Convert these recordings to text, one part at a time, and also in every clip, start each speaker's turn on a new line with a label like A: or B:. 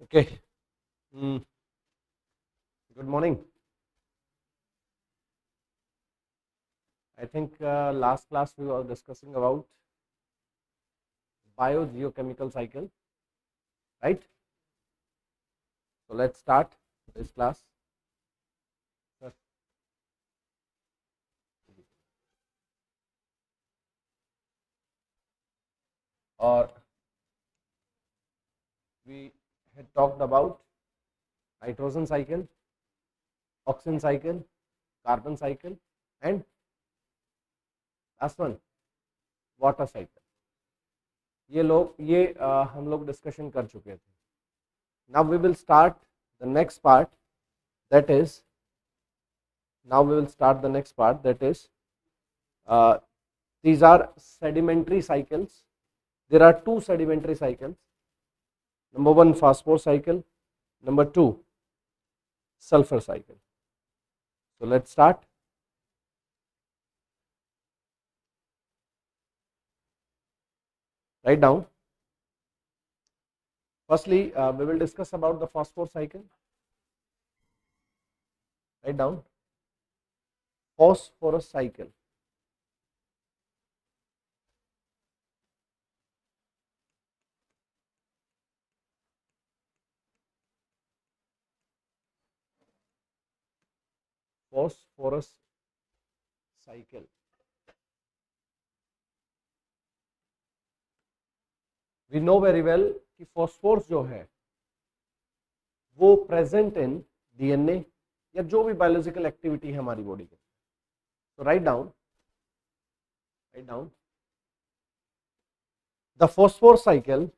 A: Okay. Good morning. I think last class we were discussing about biogeochemical cycle, right? So let's start this class. Sir. Or we had talked about nitrogen cycle, oxygen cycle, carbon cycle, and last one water cycle. ये हम लोग discussion कर चुके थे. Now we will start the next part, that is these are sedimentary cycles. There are two sedimentary cycles. Number one, phosphor cycle. Number two, sulfur cycle. So let's start. Write down. Firstly, we will discuss about the phosphor cycle. Write down. Phosphorus cycle. Phosphorus cycle. We know very well कि phosphorus जो है वो present in DNA या जो भी biological activity है हमारी body के. So write down the phosphorus cycle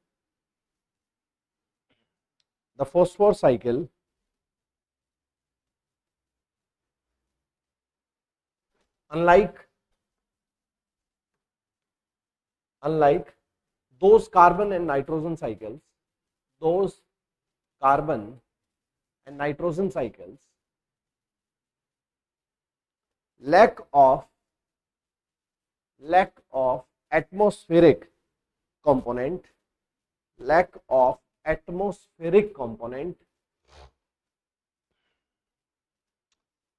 A: unlike those carbon and nitrogen cycles, lack of atmospheric component,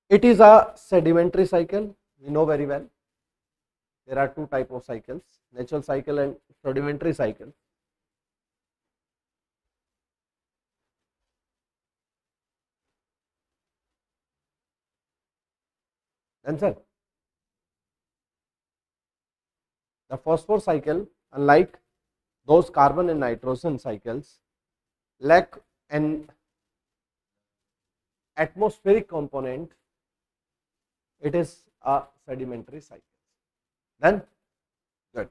A: it is a sedimentary cycle. We know very well there are two types of cycles, natural cycle and sedimentary cycle. Answer. The phosphor cycle, unlike those carbon and nitrogen cycles, lack an atmospheric component. It is a sedimentary cycle. Then good.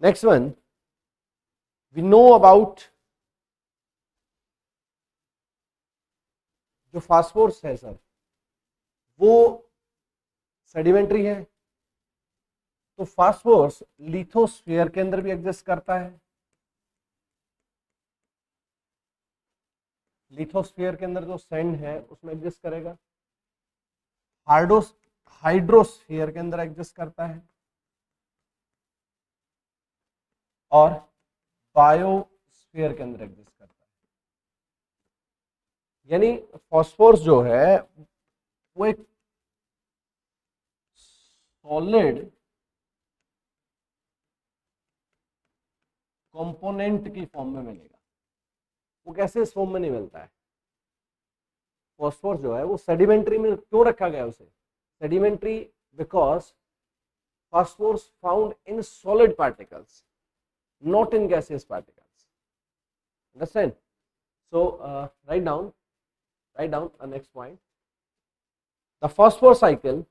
A: Next one, we know about जो phosphorus है sir वो sedimentary है, तो phosphorus lithosphere के अंदर भी exist करता है. लिथोस्फीयर के अंदर जो सैंड है उसमें एग्जिस्ट करेगा. हाइड्रोस्फीयर के अंदर एग्जिस्ट करता है और बायोस्फीयर के अंदर एग्जिस्ट करता है. यानी फास्फोरस जो है वो एक सॉलिड कंपोनेंट की फॉर्म में मिलेगा. वो कैसे इस फॉर्म में नहीं मिलता है. फास्फोरस जो है वो सेडिमेंट्री में क्यों रखा गया उसे? Sedimentary because phosphorus found in solid particles, not in gaseous particles. Understand? So write down a next point. The phosphor cycle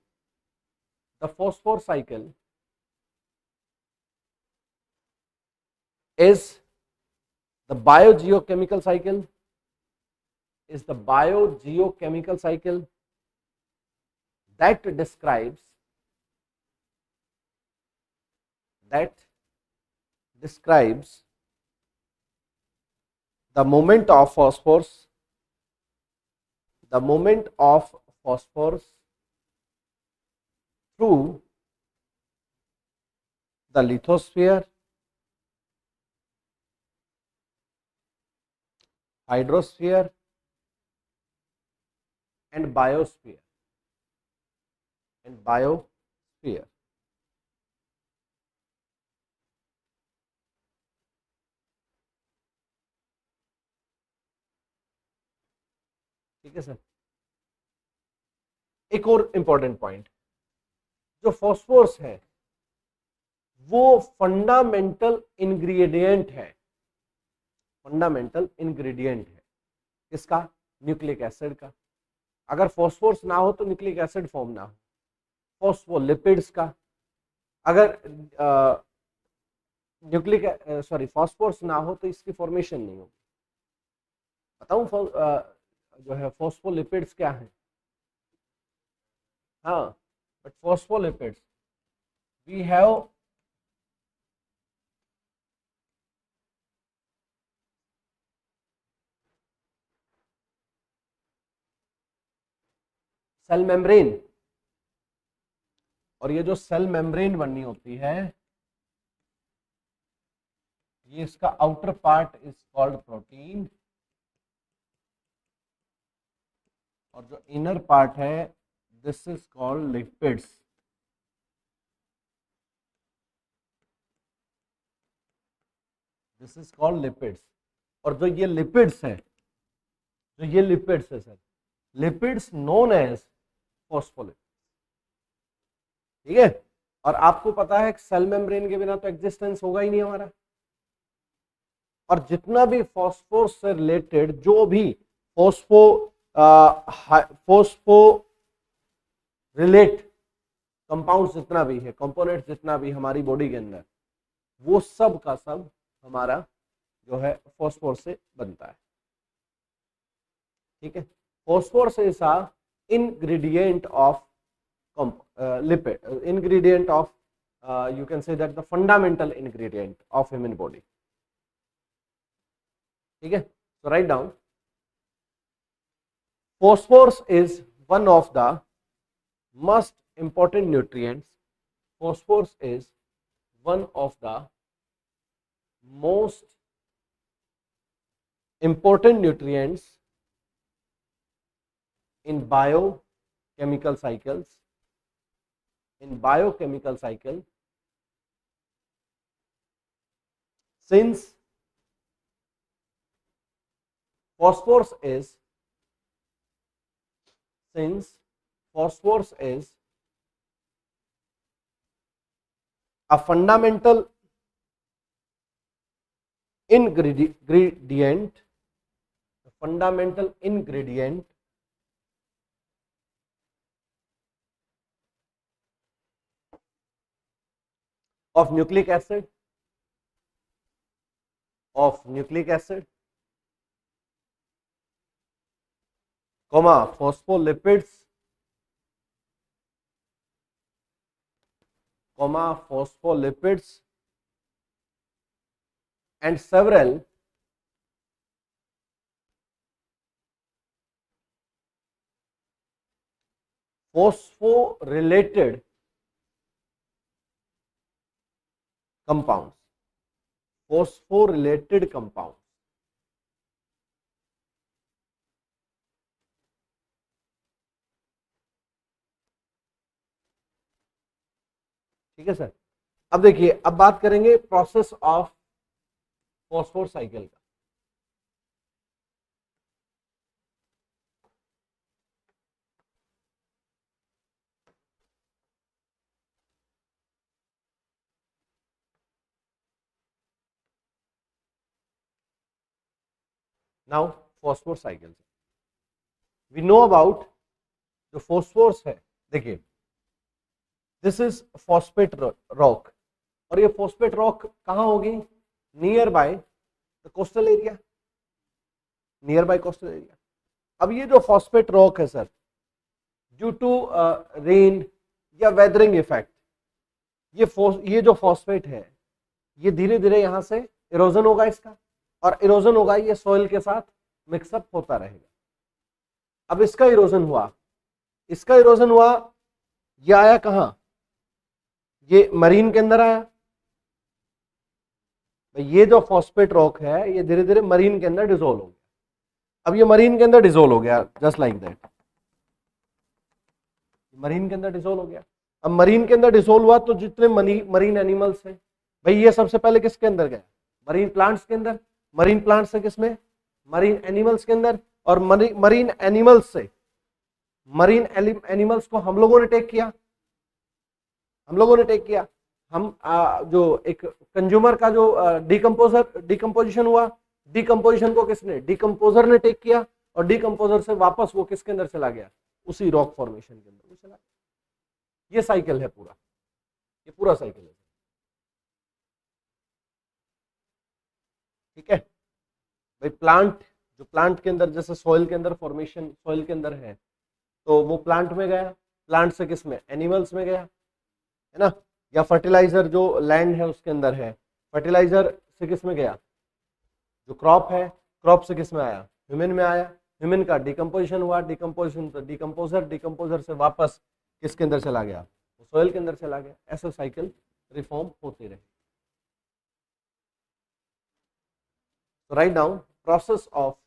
A: is the biogeochemical cycle, that describes the movement of phosphorus through the lithosphere, hydrosphere and biosphere ठीक है sir. एक और important point, जो phosphorus है वो fundamental ingredient है, fundamental ingredient है किसका? न्यूक्लिक एसिड का। अगर फॉस्फोरस ना हो तो न्यूक्लिक एसिड फॉर्म ना हो। फॉस्फोलिपिड्स का, अगर फॉस्फोरस ना हो तो इसकी फॉर्मेशन नहीं होगी। बताऊं जो है फॉस्फोलिपिड्स क्या है? हाँ, but phospholipids we have cell membrane, और ये जो सेल मेम्ब्रेन बननी होती है, ये इसका outer part is called protein, और जो इनर पार्ट है this is called lipids. This is called lipids. और जो ये लिपिड्स है, sir, lipids known as phospholipids. ठीक है। और आपको पता है सेल मेम्ब्रेन के बिना तो एग्जिस्टेंस होगा ही नहीं हमारा। और जितना भी फॉस्फोरस से रिलेटेड जो भी फॉस्फो रिलेट कंपाउंड्स जितना भी है, कंपोनेंट जितना भी हमारी बॉडी के अंदर, वो सब का सब हमारा जो है फॉस्फोरस से बनता है। ठीक है। Phosphorus is a ingredient of lipid, ingredient of you can say that the fundamental ingredient of human body. ठीक है। So write down, phosphorus is one of the most important nutrients. Phosphorus is one of the most important nutrients in biochemical cycles. Since phosphorus is a fundamental ingredient, of nucleic acid, phospholipids, and several phosphorylated compounds. ठीक है sir. अब देखिए, अब बात करेंगे process of phosphorus cycle का। Now phosphorus cycle, we know about जो phosphorus है। देखिए, दिस इज फॉस्फेट रॉक, और ये फॉस्फेट रॉक कहाँ होगी? Near by the coastal area, अब ये जो फॉस्फेट रॉक है सर, ड्यू टू रेन या वेदरिंग इफेक्ट, ये जो फॉस्फेट है ये धीरे धीरे यहां से इरोजन होगा इसका, और इरोजन होगा, ये सॉइल के साथ मिक्सअप होता रहेगा। अब इसका इरोजन हुआ, ये आया कहां? ये मरीन के अंदर आया। ये जो फॉस्फेट रॉक है ये धीरे धीरे मरीन के अंदर डिसॉल्व हो गया। अब ये मरीन के अंदर डिसोल्व हो गया, जस्ट लाइक दैट, मरीन के अंदर डिसोल्व हो गया। अब मरीन के अंदर डिसोल्व हुआ तो जितने मरीन एनिमल्स हैं भाई, ये सबसे पहले किसके अंदर गया? मरीन प्लांट्स के अंदर। मरीन प्लांट्स से किसमें? मरीन एनिमल्स के अंदर। और मरीन एनिमल्स से, मरीन एनिमल्स को हम लोगों ने टेक किया, हम लोगों ने टेक किया। हम जो एक कंज्यूमर का जो डिकम्पोजिशन हुआ, डिकम्पोजिशन को किसने? डिकम्पोजर ने टेक किया, और डिकम्पोजर से वापस वो किसके अंदर चला गया? उसी रॉक फॉर्मेशन के अंदर वो चला गया। ये साइकिल है पूरा, ये पूरा साइकिल है, ठीक है भाई। प्लांट, जो प्लांट के अंदर जैसे सॉइल के अंदर फॉर्मेशन सॉइल के अंदर है, तो वो प्लांट में गया, प्लांट से किसमें? एनिमल्स में गया, है ना। या फर्टिलाइजर जो लैंड है उसके अंदर है, फर्टिलाइजर से किसमें गया? जो क्रॉप है, क्रॉप से किसमें आया? ह्यूमन में आया, ह्यूमन का डिकम्पोजिशन हुआ, डिकम्पोजिशन से डिकम्पोजर, डिकम्पोजर से वापस किसके अंदर चला गया? सॉइल के अंदर चला गया। ऐसा साइकिल रिफॉर्म होते रहे। तो write down process of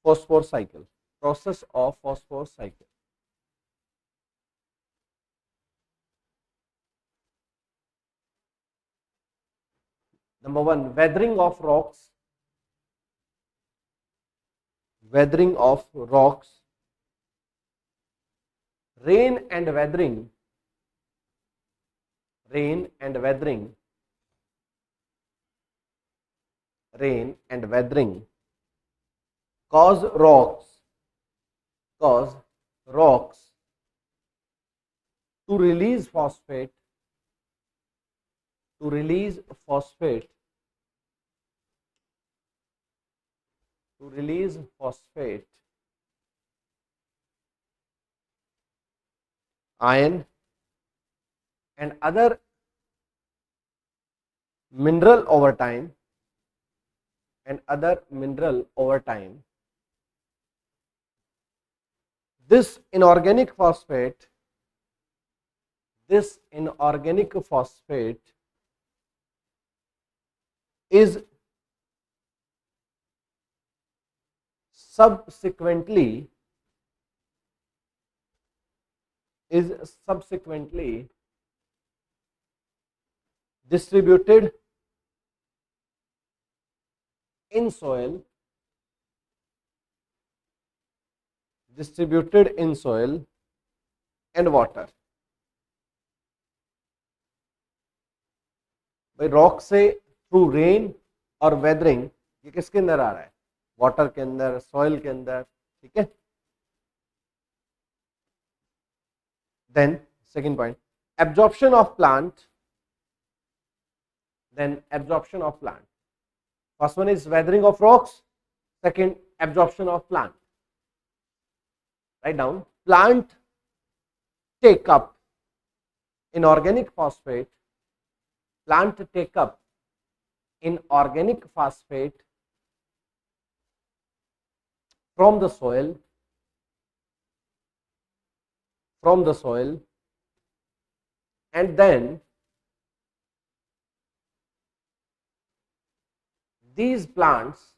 A: phosphor cycle, process of phosphor cycle. Number one, weathering of rocks, weathering of rocks, rain and weathering, rain and weathering, rain and weathering cause rocks to release phosphate, to release phosphate, to release phosphate, iron and other mineral over time, and other mineral over time. This inorganic phosphate, this inorganic phosphate is subsequently distributed in soil, distributed in soil and water. भाई rock से through rain और weathering ये किसके अंदर आ रहा है? Water के अंदर, सॉइल के अंदर, ठीक है। Then second point, absorption of plant, then absorption of plant. First one is weathering of rocks, second absorption of plant. Write down, plant take up inorganic phosphate, plant take up inorganic phosphate from the soil, and then these plants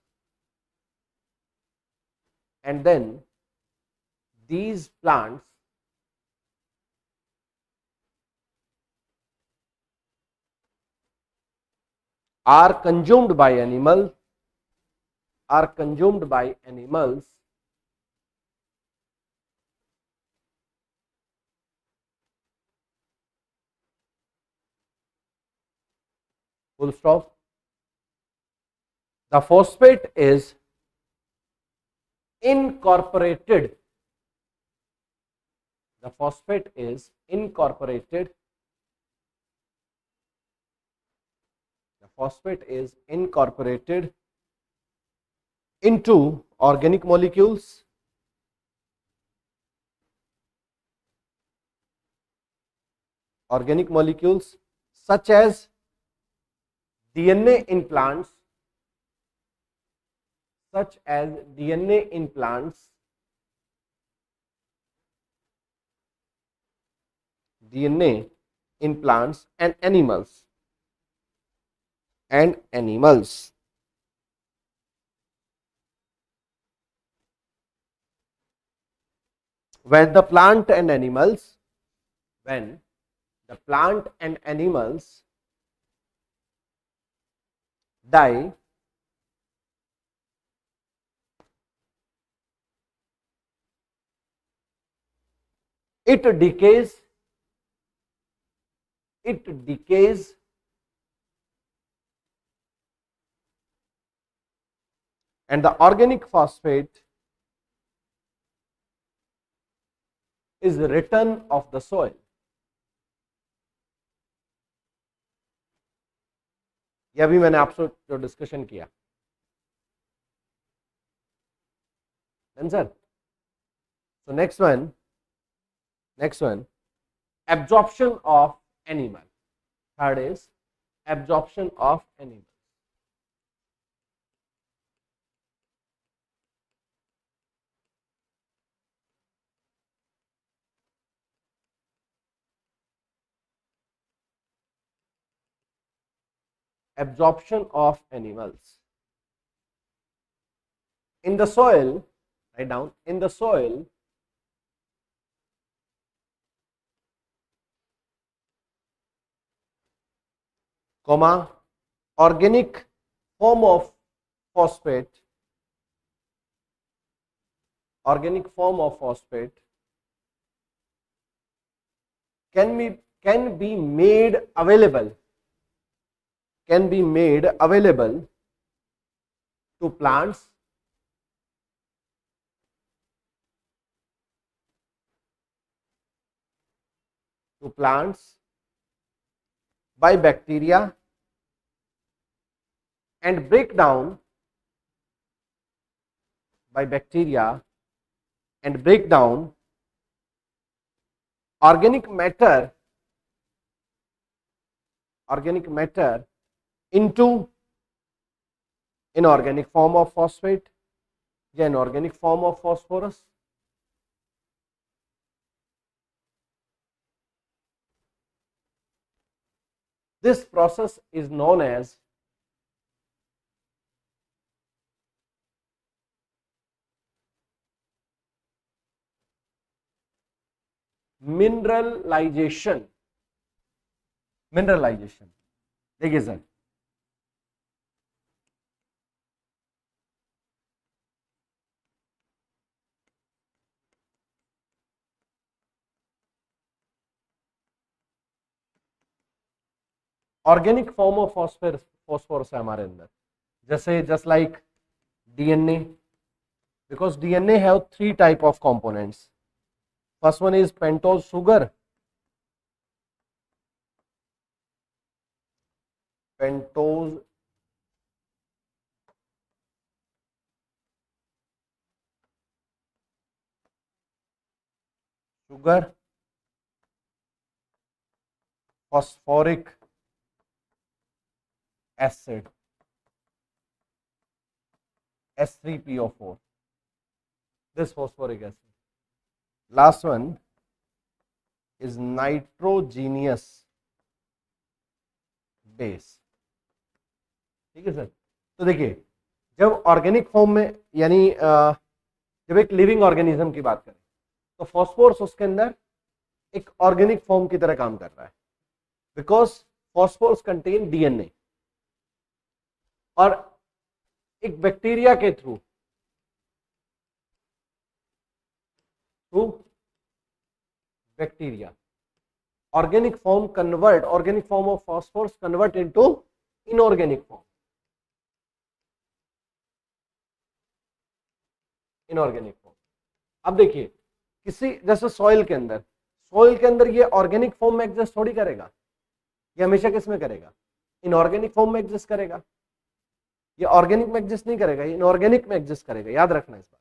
A: are consumed by animals, full stop. The phosphate is incorporated. The phosphate is incorporated. The phosphate is incorporated into organic molecules, such as DNA in plants, and animals. when the plant and animals, when the plant and animals die, it decays and the organic phosphate is return of the soil. यह भी मैंने आपसे जो discussion किया। Answer. So next one, absorption of animal. Third is absorption of animal. Absorption of animals. In the soil, write down, in the soil, comma, organic form of phosphate, can be made available to plants by bacteria and break down organic matter into inorganic form of phosphate या inorganic form of phosphorus. This process is known as mineralization. देखिए sir, organic form of phosphorus है हमारे अंदर, जैसे just like DNA, because DNA have 3 type of components. First one is pentose sugar, phosphoric acid, S3PO4, this phosphoric acid. Last one is nitrogenous base. ठीक है sir. तो देखिए, जब organic form में, यानी जब एक लिविंग ऑर्गेनिज्म की बात करें तो फॉस्फोरस उसके अंदर एक ऑर्गेनिक फॉर्म की तरह काम कर रहा है, बिकॉज फॉस्फोरस कंटेन डीएनए, और एक बैक्टीरिया के through bacteria organic form of phosphorus convert into inorganic form. अब देखिए, किसी जैसे सॉइल के अंदर ये ऑर्गेनिक फॉर्म में एग्जिस्ट थोड़ी करेगा, ये हमेशा किस में करेगा? इनऑर्गेनिक फॉर्म में एग्जिस्ट करेगा. ये ऑर्गेनिक में एग्जिस्ट नहीं करेगा, ये इनऑर्गेनिक में एग्जिस्ट करेगा. याद रखना इस बात.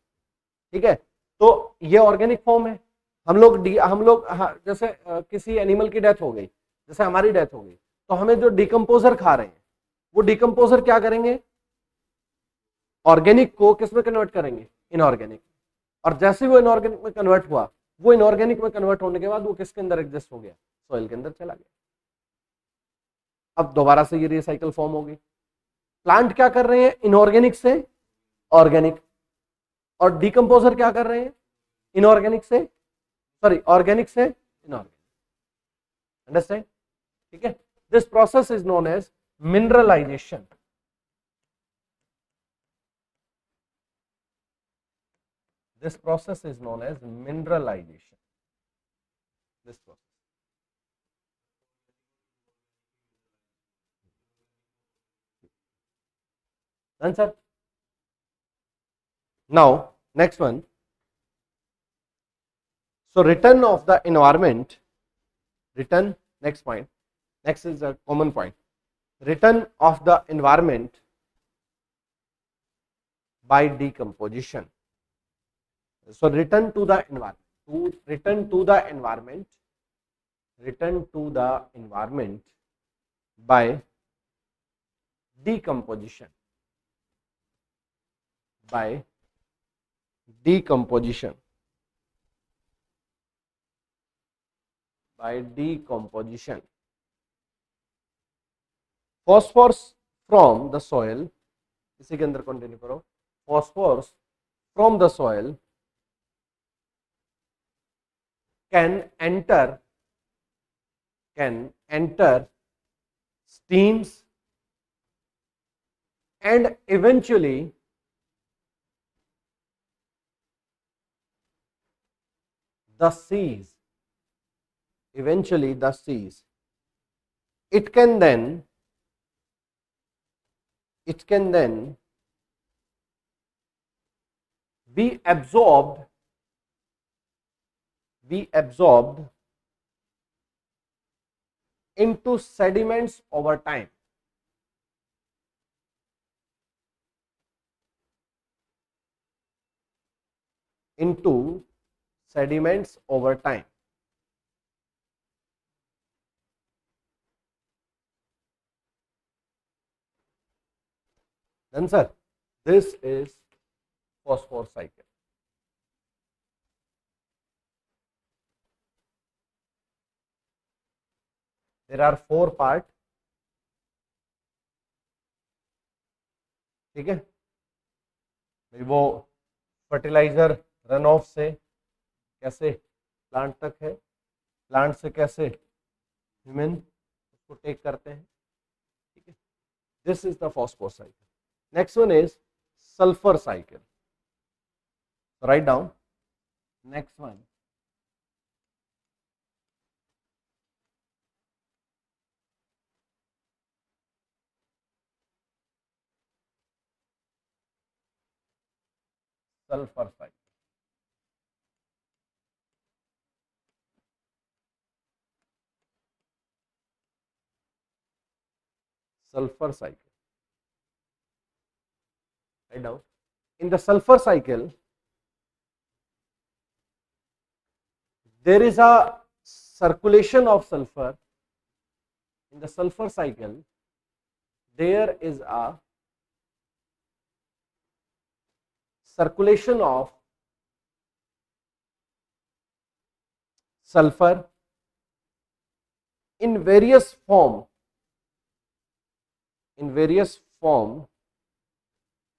A: ठीक है, तो ये ऑर्गेनिक फॉर्म है. हम लोग जैसे किसी एनिमल की डेथ हो गई, जैसे हमारी डेथ हो गई, तो हमें जो डिकम्पोजर खा रहे हैं, वो डिकम्पोजर क्या करेंगे? ऑर्गेनिक को किस में कन्वर्ट करेंगे? इनऑर्गेनिक. और जैसे वो इनऑर्गेनिक में कन्वर्ट हुआ, वो इनऑर्गेनिक में कन्वर्ट होने के बाद वो किसके अंदर एग्जिस्ट हो गया? सॉइल के अंदर चला गया. अब दोबारा से ये रिसाइकल फॉर्म होगी. प्लांट क्या कर रहे हैं? इनऑर्गेनिक से ऑर्गेनिक. और डिकम्पोजर क्या कर रहे हैं? इनऑर्गेनिक से सॉरी ऑर्गेनिक से इनऑर्गेनिक, अंडरस्टैंड, ठीक है। This process is known as mineralization, this process is known as mineralization, this process. Done, sir? Now next one, so return of the environment, return, next point, next is a common point, return of the environment by decomposition. So return to the environment, to return to the environment, return to the environment by decomposition, by decomposition, by decomposition. Phosphorus from the soil, इसी के अंदर continue करो, phosphorus from the soil can enter streams and eventually the seas, it can then be absorbed into sediments over time. Into sediments over time. Then sir, this is phosphorus cycle. There are 4 parts, ठीक है। वो fertiliser run of से कैसे plant तक है, plant से कैसे human उसको टेक करते हैं, ठीक है। This is the phosphorus cycle. Next one is sulphur cycle, write down. Next one sulfur cycle. Sulfur cycle. Write down. In the sulfur cycle, there is a circulation of sulfur. In the sulfur cycle, there is a circulation of sulfur in various form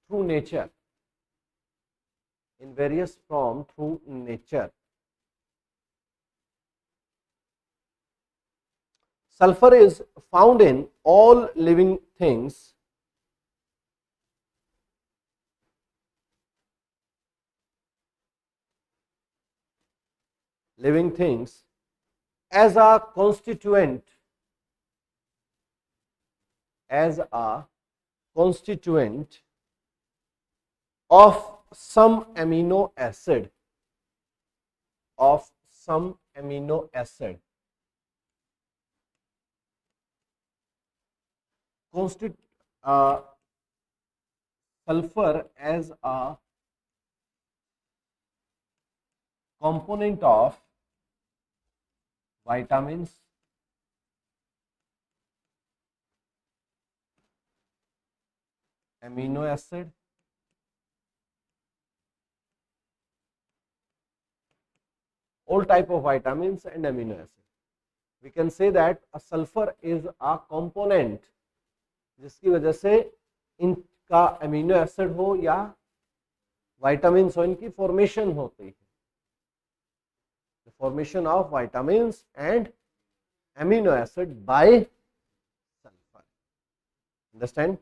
A: through nature, in various form through nature. Sulfur is found in all living things as a constituent of some amino acid, sulfur as a component of vitamins, amino acid, all type of vitamins and amino acid. We can say that a sulfur is a component जिसकी वजह से इनका amino acid हो या vitamins हो, इनकी formation होती है। The formation of vitamins and amino acid by sulfur. Understand?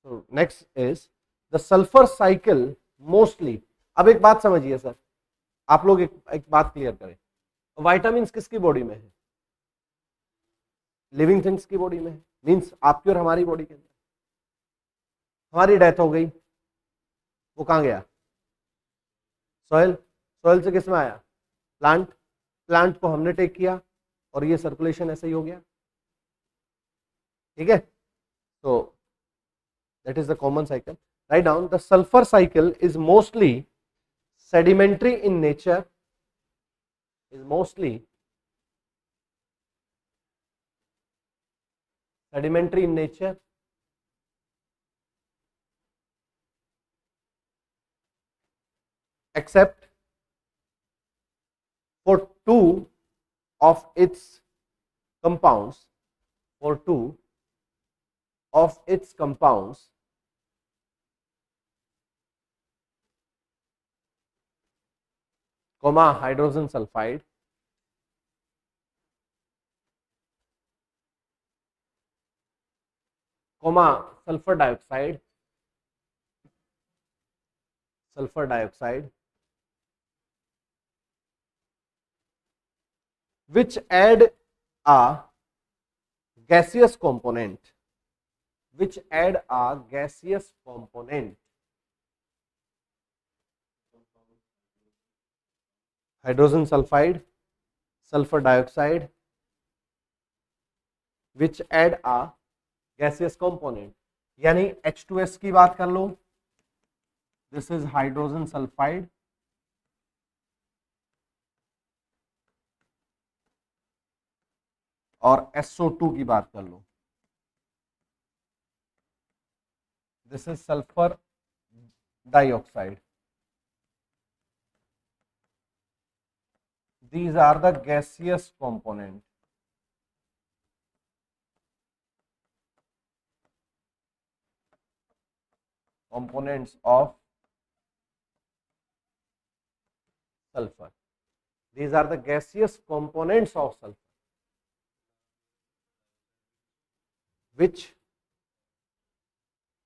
A: So next is the sulfur cycle mostly. अब एक बात समझिए सर, आप लोग एक बात क्लियर करें, विटामिन्स किसकी बॉडी में है? लिविंग थिंग्स की बॉडी में है, मींस आपकी और हमारी बॉडी के अंदर। हमारी डेथ हो गई, वो कहाँ गया? सॉइल। सॉइल से किस में आया? प्लांट। प्लांट को हमने टेक किया और ये सर्कुलेशन ऐसे ही हो गया। ठीक है, तो that is the common cycle. Write down, the sulphur cycle is mostly sedimentary in nature, is mostly sedimentary in nature, except for two of its compounds, for two of its compounds, comma hydrogen sulfide, comma sulfur dioxide, which add a gaseous component, hydrogen sulfide, sulfur dioxide, which add a gaseous component. यानी H2S की बात कर लो, this is hydrogen sulfide, और SO2 की बात कर लो, this is sulfur dioxide. These are the gaseous components. Of sulfur. These are the gaseous components of sulfur, which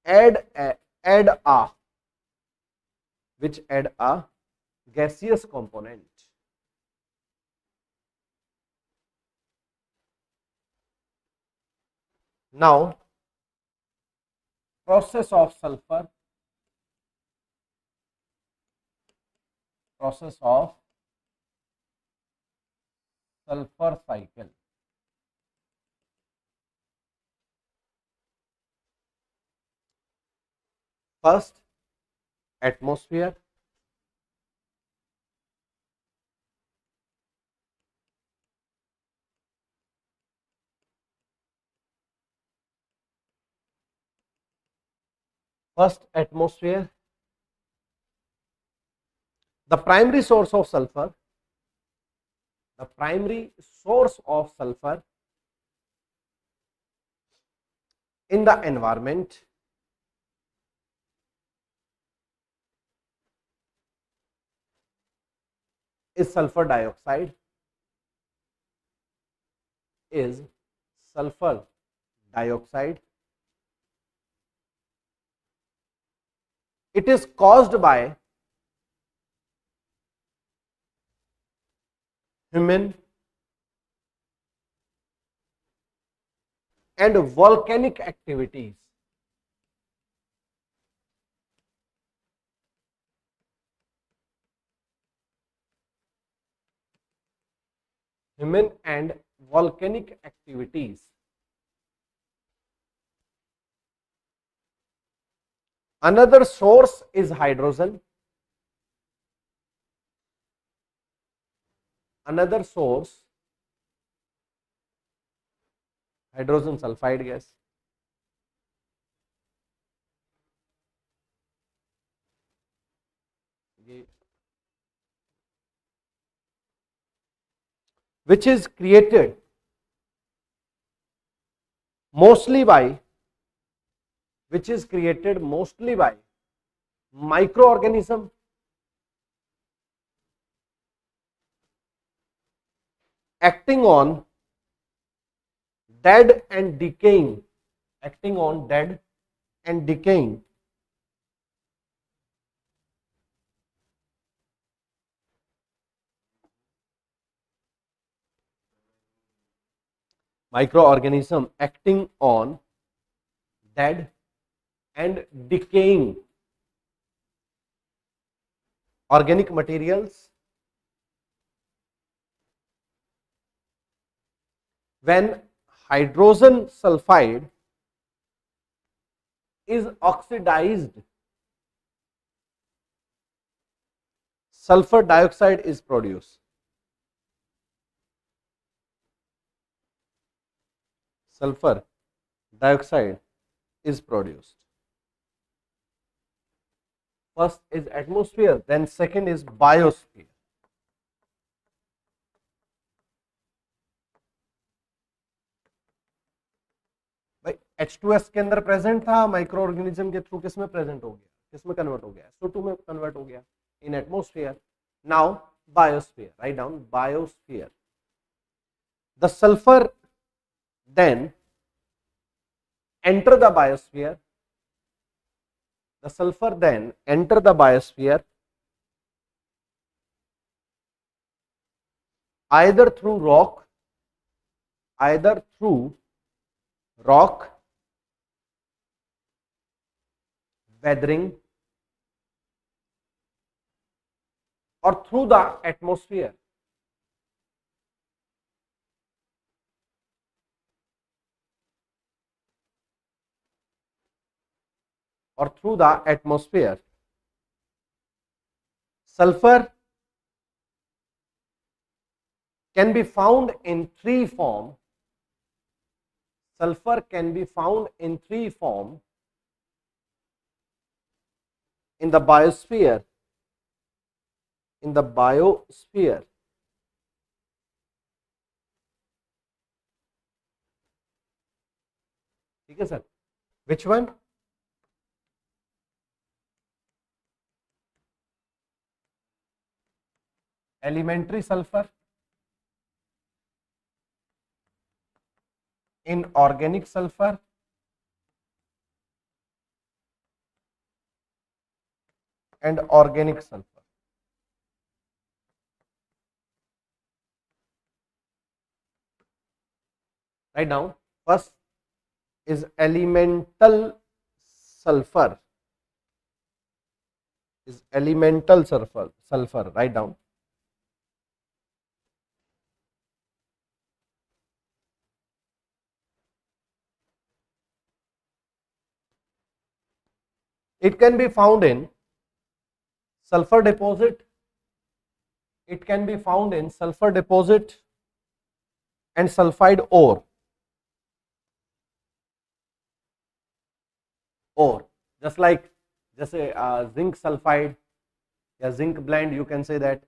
A: add a gaseous component. Now, process of sulfur, cycle. First, atmosphere. The primary source of sulfur, in the environment is sulfur dioxide, It is caused by human and volcanic activities. Another source is hydrogen. Hydrogen sulfide gas. Which is created mostly by microorganism acting on dead and decaying, acting on dead and decaying microorganism, acting on dead and decaying organic materials when hydrogen sulfide is oxidized, sulfur dioxide is produced. Sulfur dioxide is produced. First is atmosphere, then second is biosphere. भाई H2S के अंदर present था, micro organism के through किस में present हो गया, किस में कन्वर्ट हो गया, SO2 में कन्वर्ट हो गया in atmosphere. Now biosphere, write down biosphere. The sulphur then enter the biosphere, the sulfur then enter the biosphere either through rock, weathering, or through the atmosphere. Or through the atmosphere. Sulfur can be found in three forms. Sulfur can be found in three forms in the biosphere. In the biosphere. ठीक है sir? Which one? Elementary sulfur, inorganic sulfur, and organic sulfur. Write down. First is elemental sulfur. Is elemental sulfur. Write down. It can be found in sulfur deposit. It can be found in sulfur deposit and sulfide ore. Just like जैसे zinc sulfide या zinc blend, you can say that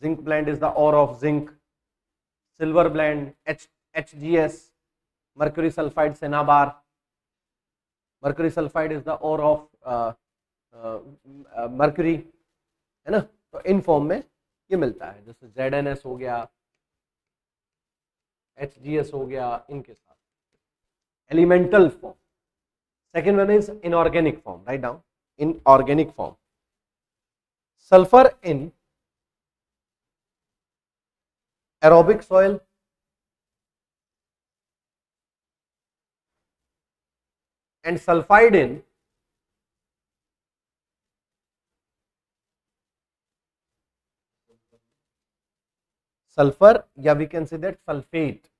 A: zinc blend is the ore of zinc. Silver blend, HGS, mercury sulfide cinnabar. Mercury sulfide is the ore of mercury, है ना. तो in form में ये मिलता है, जैसे ZNS हो गया, HGS हो गया, इनके साथ elemental form. Second one is inorganic form. Write down. Inorganic form. Sulphur in aerobic soil, and sulfide in sulfur, या we can say that sulfate.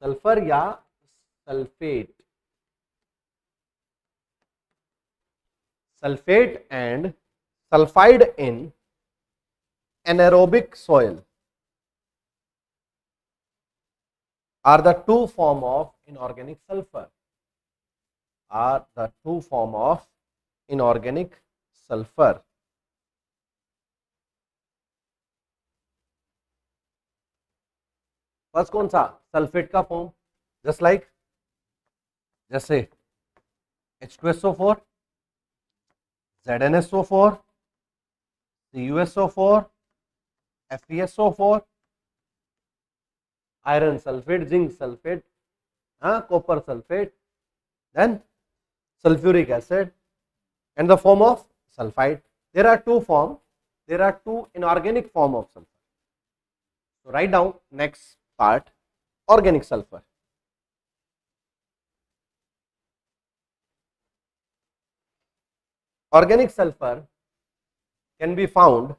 A: Sulfur या sulfate. Sulfate and sulfide in anaerobic soil are the two form of inorganic sulfur. Are the two form of inorganic sulfur. First कौन सा? Sulphate का form. Just like जैसे H2SO4, ZnSO4, CuSO4, FeSO4, iron sulfate, zinc sulfate, copper sulfate, then sulfuric acid, and the form of sulfide. There are two forms. There are two inorganic form of sulfur. So write down next part, organic sulfur. Organic sulfur can be found.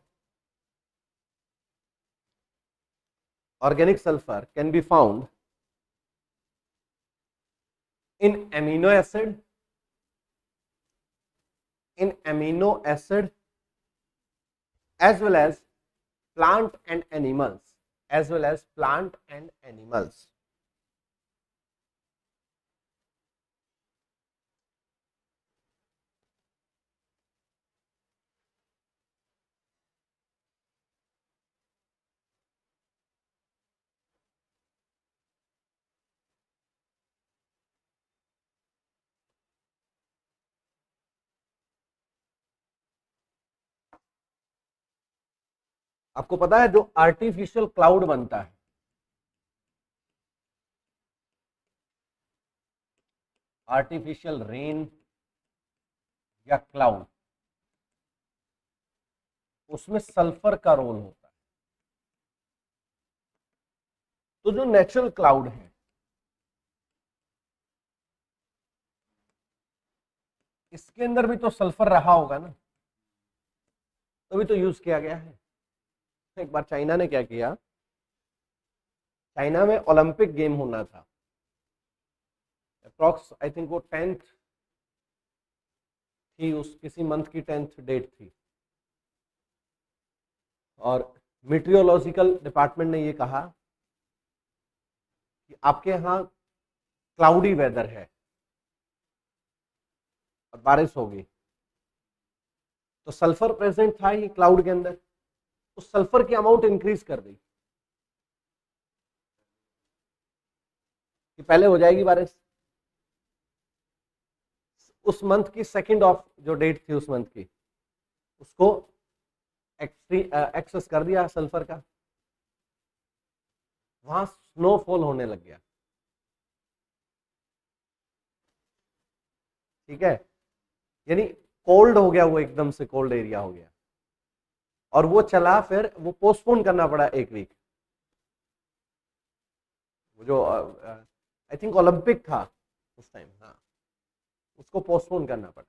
A: Organic sulfur can be found in amino acid, as well as plant and animals, आपको पता है जो artificial cloud बनता है, artificial rain या cloud, उसमें sulphur का role होता है। तो जो नेचुरल क्लाउड है, इसके अंदर भी तो सल्फर रहा होगा ना, तभी तो यूज किया गया है। एक बार चाइना ने क्या किया, चाइना में ओलंपिक गेम होना था, अप्रॉक्स आई थिंक वो 10th थी, उस किसी मंथ की 10th डेट थी, और मीटियोलॉजिकल डिपार्टमेंट ने ये कहा कि आपके यहाँ क्लाउडी वेदर है और बारिश होगी, तो सल्फर प्रेजेंट था ये क्लाउड के अंदर, उस सल्फर की अमाउंट इंक्रीज कर दी कि पहले हो जाएगी बारिश। उस मंथ की सेकंड ऑफ जो डेट थी उस मंथ की, उसको एक्सेस कर दिया सल्फर का, वहां स्नोफॉल होने लग गया। ठीक है, यानी कोल्ड हो गया, वो एकदम से कोल्ड एरिया हो गया, और वो चला, फिर वो पोस्टपोन करना पड़ा एक वीक। जो आई थिंक ओलंपिक था उस टाइम, हाँ, उसको पोस्टपोन करना पड़ा।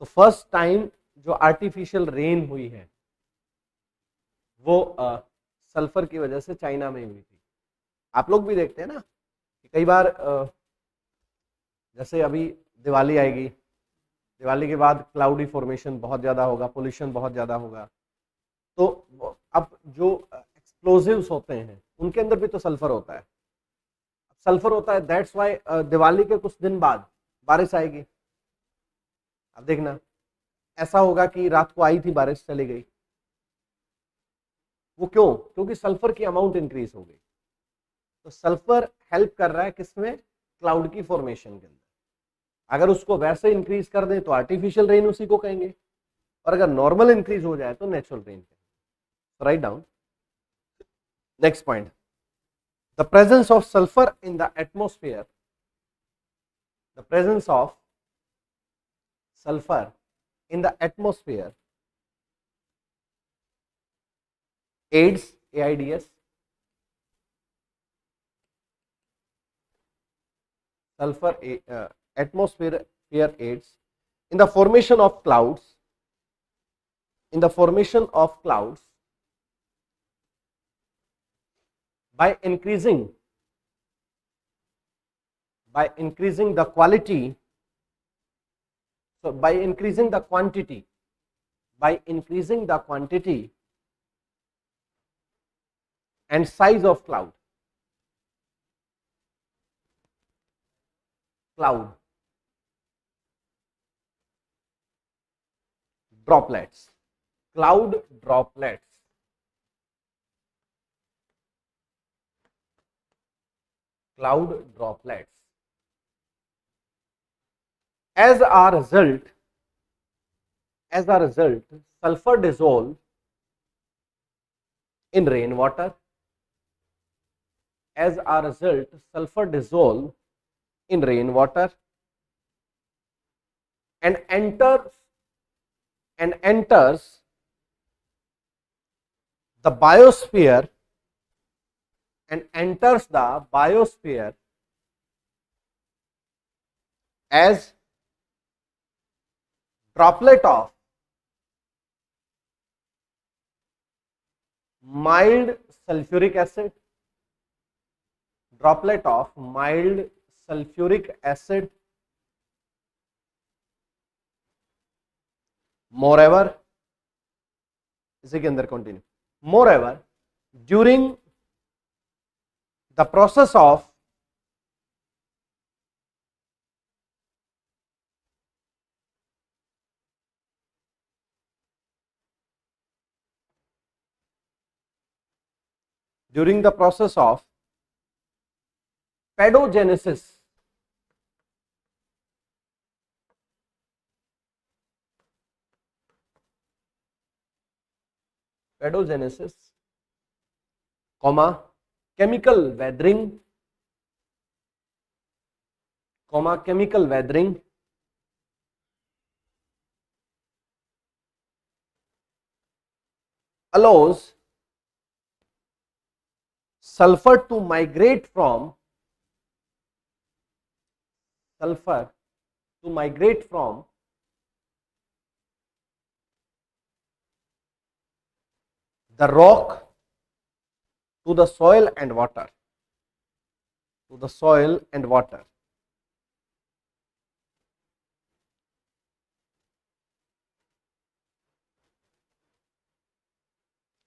A: तो फर्स्ट टाइम जो आर्टिफिशियल रेन हुई है वो सल्फर की वजह से चाइना में हुई थी। आप लोग भी देखते हैं ना कि कई बार जैसे अभी दिवाली आएगी, दिवाली के बाद क्लाउडी फॉर्मेशन बहुत ज़्यादा होगा, पोल्यूशन बहुत ज़्यादा होगा, तो अब जो एक्सप्लोजिव्स होते हैं उनके अंदर भी तो सल्फर होता है। सल्फर होता है, दैट्स वाई दिवाली के कुछ दिन बाद बारिश आएगी। अब देखना ऐसा होगा कि रात को आई थी बारिश, चली गई, वो क्यों? क्योंकि सल्फर की अमाउंट इंक्रीज हो गई। तो सल्फर हेल्प कर रहा है किसमें? क्लाउड की फॉर्मेशन के अंदर। अगर उसको वैसे इंक्रीज कर दें तो आर्टिफिशियल रेन उसी को कहेंगे, और अगर नॉर्मल इंक्रीज हो जाए तो नेचुरल रेन कहेंगे। Write down next point, the presence of sulphur in the atmosphere, the presence of sulphur in the atmosphere aids, AIDS, sulfur atmosphere aids in the formation of clouds, by increasing the quality, so by increasing the quantity and size of cloud droplets, cloud droplets, as a result sulfur dissolve in rainwater. As a result, sulfur dissolve in rainwater and enters the biosphere as droplet of mild sulfuric acid, moreover, इसी के अंदर continue, moreover, during the process of pedogenesis, chemical weathering, allows sulfur to migrate from the rock to the soil and water,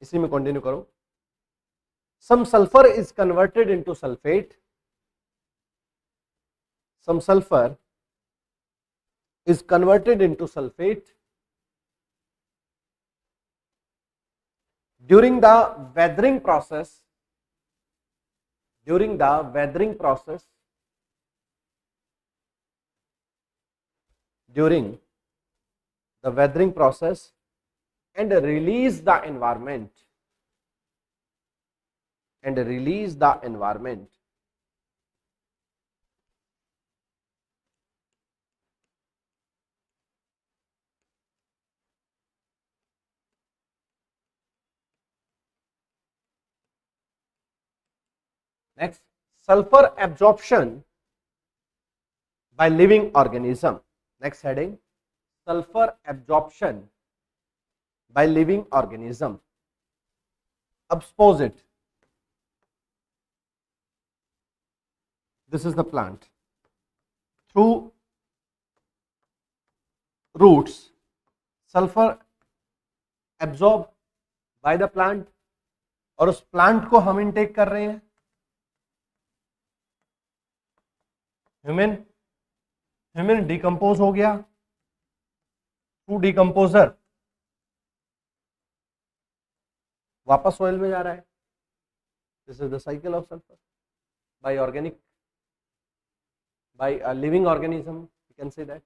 A: इसी में continue करो. Some sulfur is converted into sulfate. During the weathering process, and release the environment. Next, sulfur absorption by living organism. Next heading, sulfur absorption by living organism. अब suppose it, this is the plant. Through roots, sulfur absorbed by the plant, और उस plant को हम intake कर रहे हैं. Human decompose हो गया, थ्रू डिकम्पोजर वापस सोइल में जा रहा है. This is the cycle of sulphur by a living organism, you can say that.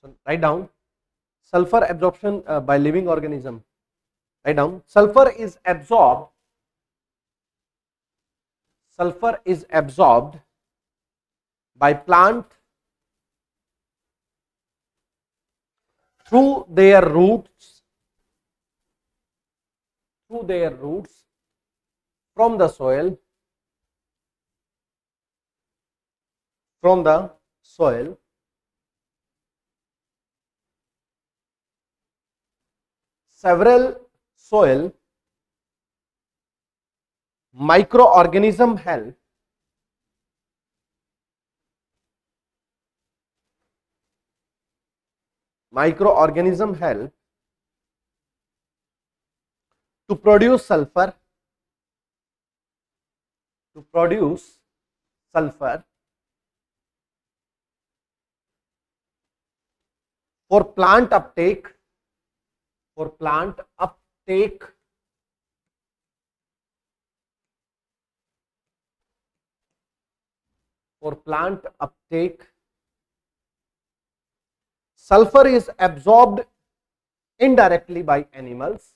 A: So write down sulfur absorption by living organism. Write down sulfur is absorbed by plant through their roots from the soil, several soil microorganism help to produce sulfur for plant uptake sulfur is absorbed indirectly by animals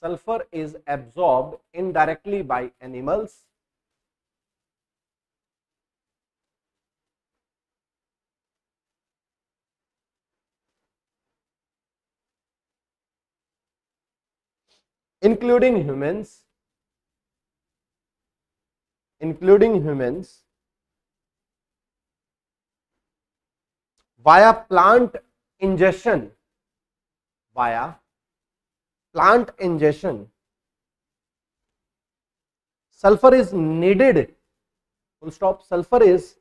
A: sulfur is absorbed indirectly by animals, including humans, via plant ingestion, sulfur is needed, full stop, sulfur is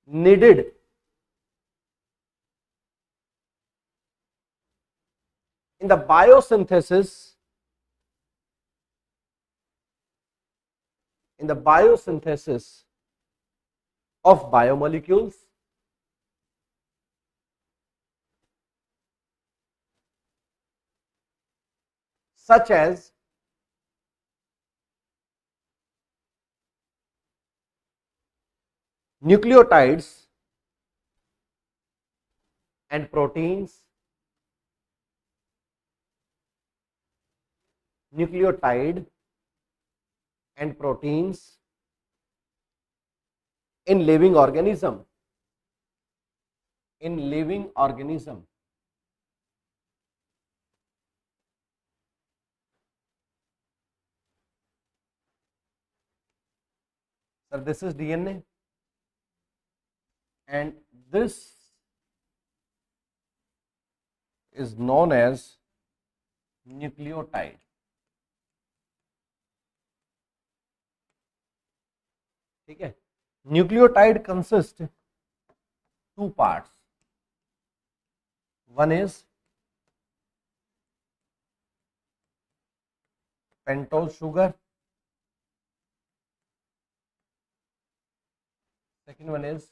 A: needed in the biosynthesis of biomolecules, such as nucleotides and proteins, in living organism, So this is DNA and this is known as nucleotide. ठीक है, nucleotide consists two parts. One is pentose sugar, second one is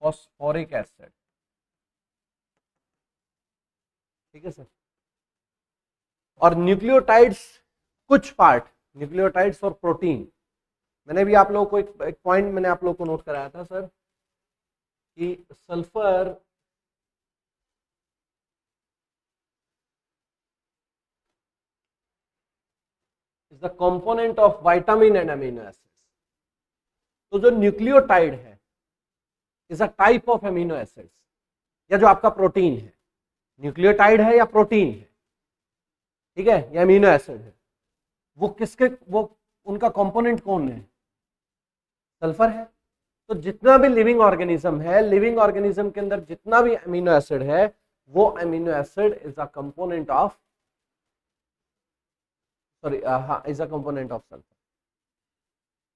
A: phosphoric acid. ठीक है sir, और nucleotides कुछ part, nucleotides और protein, मैंने भी आप लोगों को एक पॉइंट मैंने आप लोगों को नोट कराया था सर कि sulphur is the component of vitamin and amino acids. तो जो न्यूक्लियोटाइड है is a type of amino acids, या जो आपका प्रोटीन है, न्यूक्लियोटाइड है या प्रोटीन है, ठीक है, या अमीनो एसिड है, वो किसके, वो उनका कंपोनेंट कौन है, सल्फर है. तो जितना भी लिविंग ऑर्गेनिज्म है, लिविंग ऑर्गेनिज्म के अंदर जितना भी अमीनो एसिड है, वो amino acid is a component of, sorry हाँ, is a component of sulphur.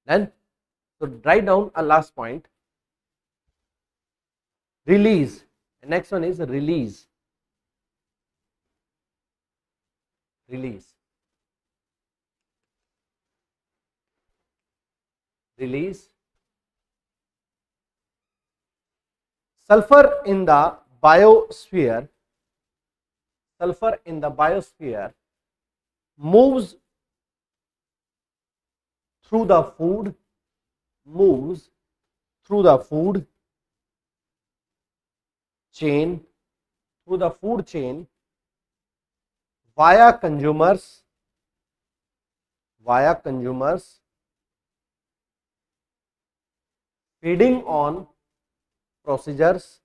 A: Then so write down a last point, release. Next one is release. Sulfur in the biosphere, moves through the food chain, via consumers, feeding on procedures,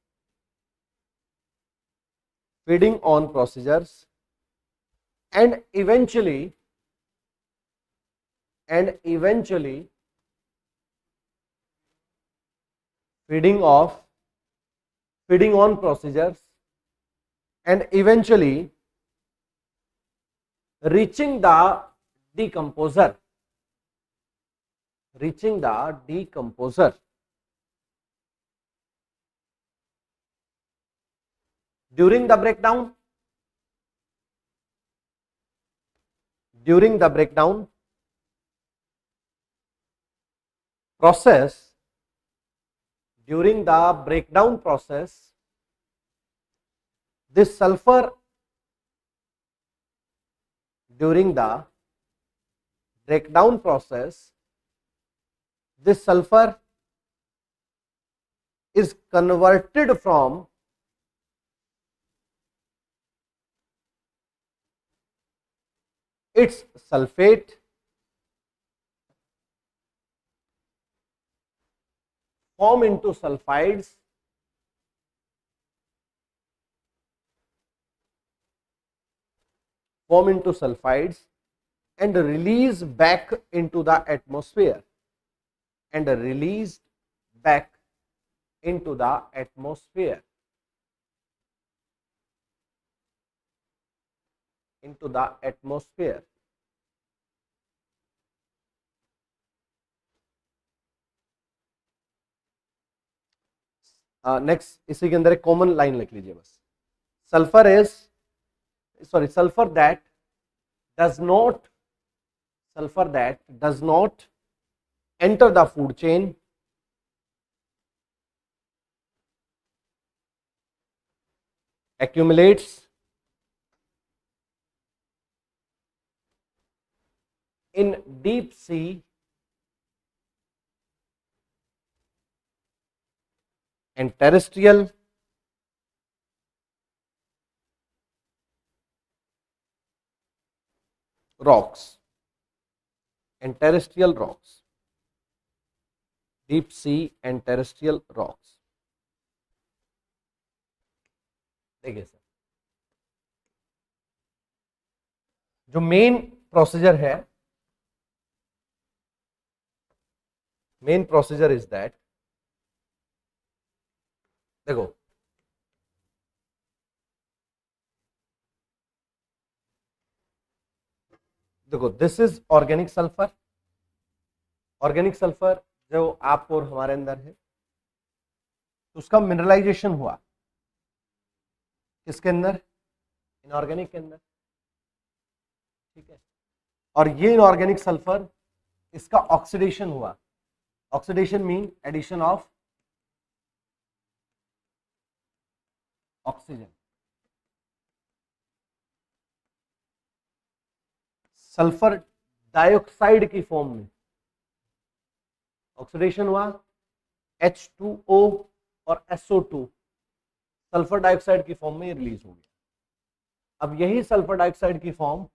A: and eventually feeding on procedures and eventually reaching the decomposer. During the breakdown process, this sulfur is converted from its sulfate form into sulfides and release back into the atmosphere and released back into the atmosphere next इसी के अंदर एक common line लिख लीजिए बस, sulfur that does not enter the food chain accumulates in deep sea and terrestrial rocks, deep sea and terrestrial rocks. देखिए sir, जो main procedure है, मेन प्रोसीजर इज दैट, देखो this is organic sulphur, organic sulphur जो आपको और हमारे अंदर है, तो उसका मिनरलाइजेशन हुआ किसके अंदर, इनऑर्गेनिक के अंदर, ठीक है। और ये इनऑर्गेनिक सल्फर, इसका ऑक्सीडेशन हुआ, oxidation mean addition of oxygen, sulphur dioxide की फॉर्म में ऑक्सीडेशन हुआ, H2O और SO2 सल्फर डाइऑक्साइड की फॉर्म में रिलीज हो गया। अब यही सल्फर डाइऑक्साइड की फॉर्म,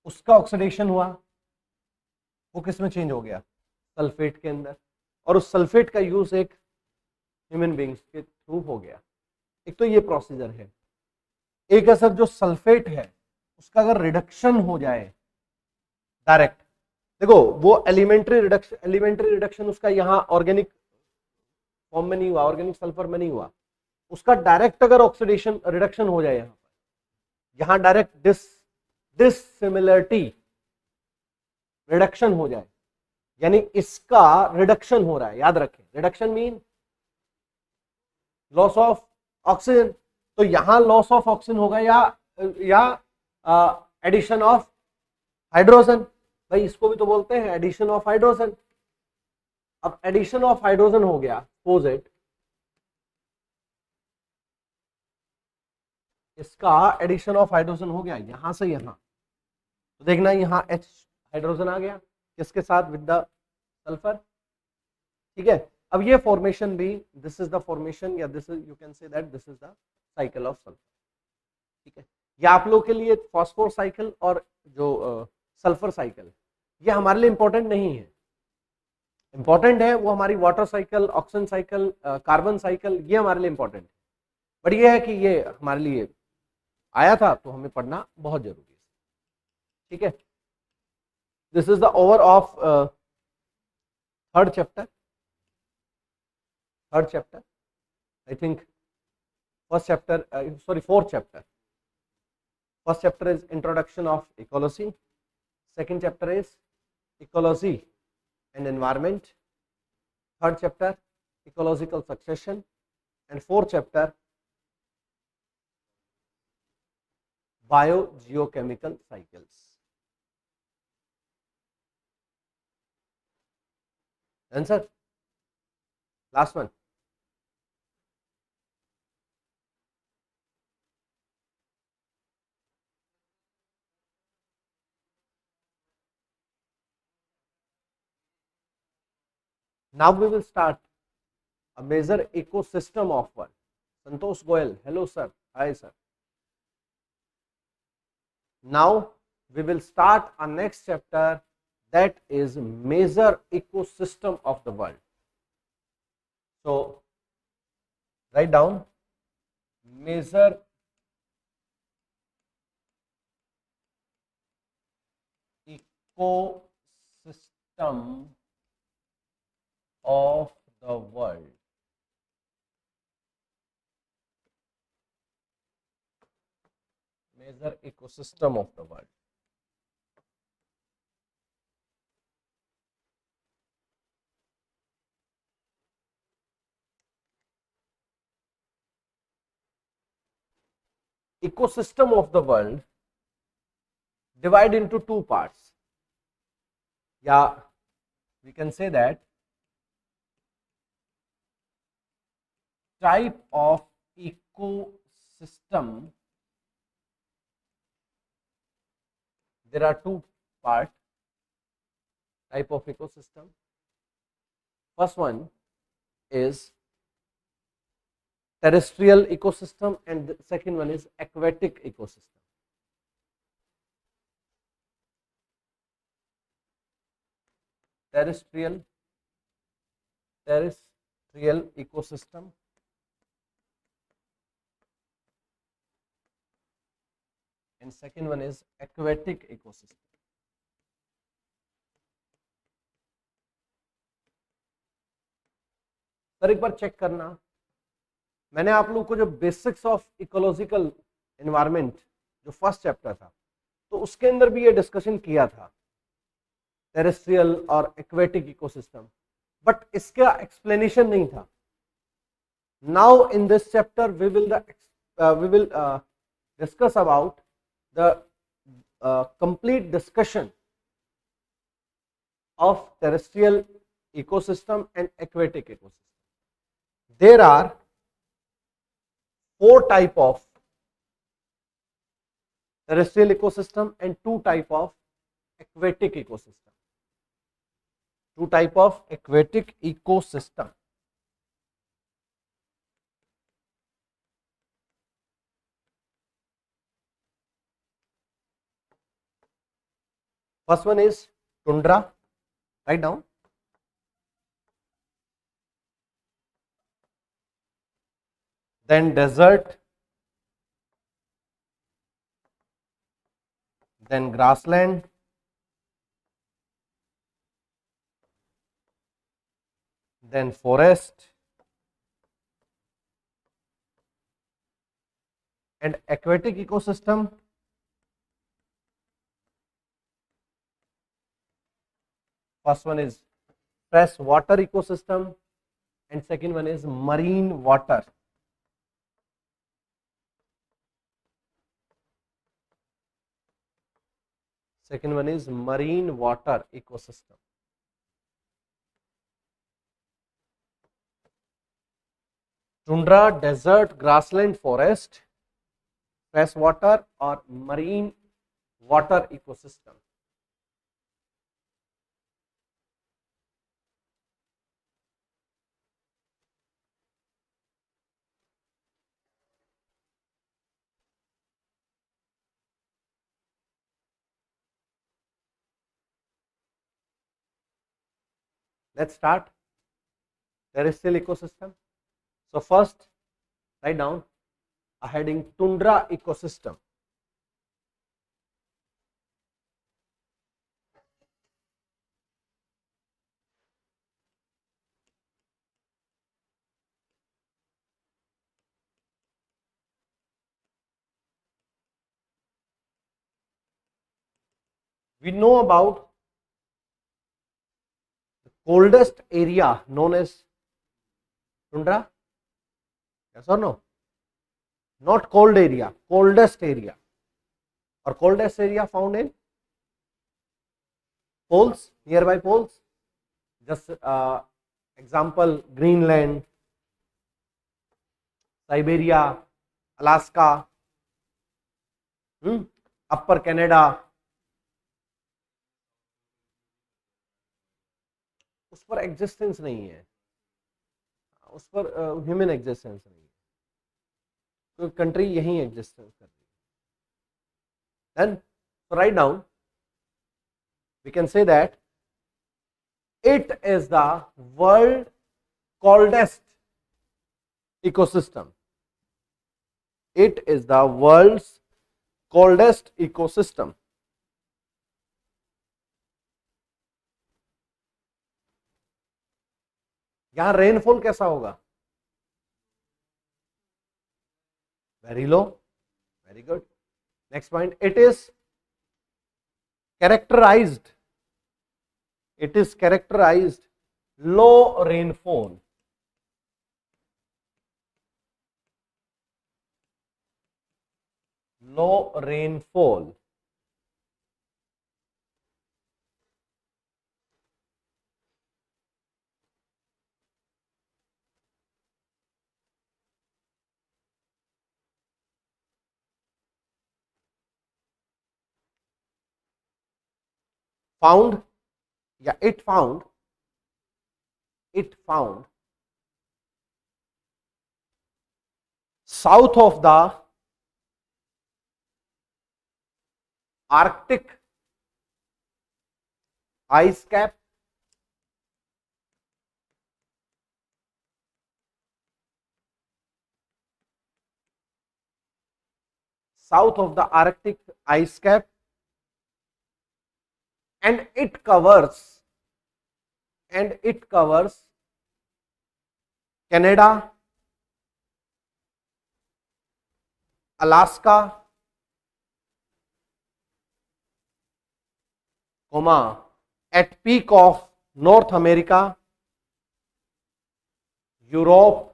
A: उसका ऑक्सीडेशन हुआ, वो किस में चेंज हो गया, सल्फेट के अंदर, और उस सल्फेट का यूज एक ह्यूमन बींग्स के थ्रू हो गया। एक तो ये प्रोसीजर है। एक है सर, जो सल्फेट है उसका अगर रिडक्शन हो जाए डायरेक्ट, देखो वो एलिमेंट्री रिडक्शन उसका यहाँ ऑर्गेनिक फॉर्म में नहीं हुआ, ऑर्गेनिक सल्फर में नहीं हुआ, उसका डायरेक्ट अगर ऑक्सीडेशन रिडक्शन हो जाए यहाँ डायरेक्ट डिसिमिलरिटी रिडक्शन हो जाए, यानी इसका रिडक्शन हो रहा है, याद रखें, reduction mean loss of oxygen, तो यहां लॉस ऑफ ऑक्सीजन होगा या एडिशन ऑफ हाइड्रोजन, भाई इसको भी तो बोलते हैं एडिशन ऑफ हाइड्रोजन। अब एडिशन ऑफ हाइड्रोजन हो गया, सपोज इट, इसका एडिशन ऑफ हाइड्रोजन हो गया यहां से यहां, तो देखना यहां H हाइड्रोजन आ गया किसके साथ, विद द सल्फर, ठीक है। अब ये फॉर्मेशन भी, दिस इज द फॉर्मेशन, या this is, you can say that this is the cycle of sulphur, ठीक है। ये आप लोग के लिए फॉस्फोर साइकिल और जो सल्फर साइकिल, ये हमारे लिए इंपॉर्टेंट नहीं है, इंपॉर्टेंट है वो हमारी water cycle, oxygen cycle, carbon cycle, ये हमारे लिए इंपॉर्टेंट है। बट ये है कि ये हमारे लिए आया था तो हमें पढ़ना बहुत जरूरी है, ठीक है। This is the over of third chapter, I think first chapter, sorry fourth chapter. First chapter is introduction of ecology, second chapter is ecology and environment, third chapter ecological succession, and fourth chapter biogeochemical cycles. Answer? Last one. Now we will start a major ecosystem of world. Santosh Goyal, hello sir, hi sir. Now we will start our next chapter, that is major ecosystem of the world. So write down major ecosystem of the world. Major ecosystem of the world. Ecosystem of the world divide into two parts. Yeah, we can say that type of ecosystem. There are two parts, type of ecosystem. First one is terrestrial ecosystem and the second one is aquatic ecosystem. Terrestrial ecosystem and second one is aquatic ecosystem. Sir एक बार check करना, मैंने आप लोगों को जो basics of ecological environment जो first chapter था, तो उसके अंदर भी ये डिस्कशन किया था टेरेस्ट्रियल और एक्वेटिक इकोसिस्टम, बट इसका एक्सप्लेनेशन नहीं था. Now in this chapter we will discuss about the complete discussion of terrestrial ecosystem and aquatic ecosystem. There are four type of terrestrial ecosystem and two type of aquatic ecosystem. Two type of aquatic ecosystem. First one is tundra. Write down. Then desert, then grassland, then forest, and aquatic ecosystem. First one is fresh water ecosystem and second one is marine water. Second one is marine water ecosystem. Tundra, desert, grassland, forest, fresh water or marine water ecosystem. Let's start terrestrial ecosystem. So first write down a heading tundra ecosystem. We know about coldest area known as tundra. Yes or no? Not cold area, coldest area. Or coldest area found in poles, nearby poles. Just example, Greenland, Siberia, Alaska, Upper Canada. उस पर existence नहीं है, उस पर human existence नहीं है, तो country यही एग्जिस्टेंस कर रही है. Then So write down, we can say that it is the world coldest ecosystem. It is the world's coldest ecosystem. यहां रेनफॉल कैसा होगा? Very low. Very good. Next point, it is characterized. It is characterized low rainfall. Low rainfall. found या it found south of the Arctic ice cap, south of the Arctic ice cap, and it covers Canada, Alaska, at peak of North America, Europe,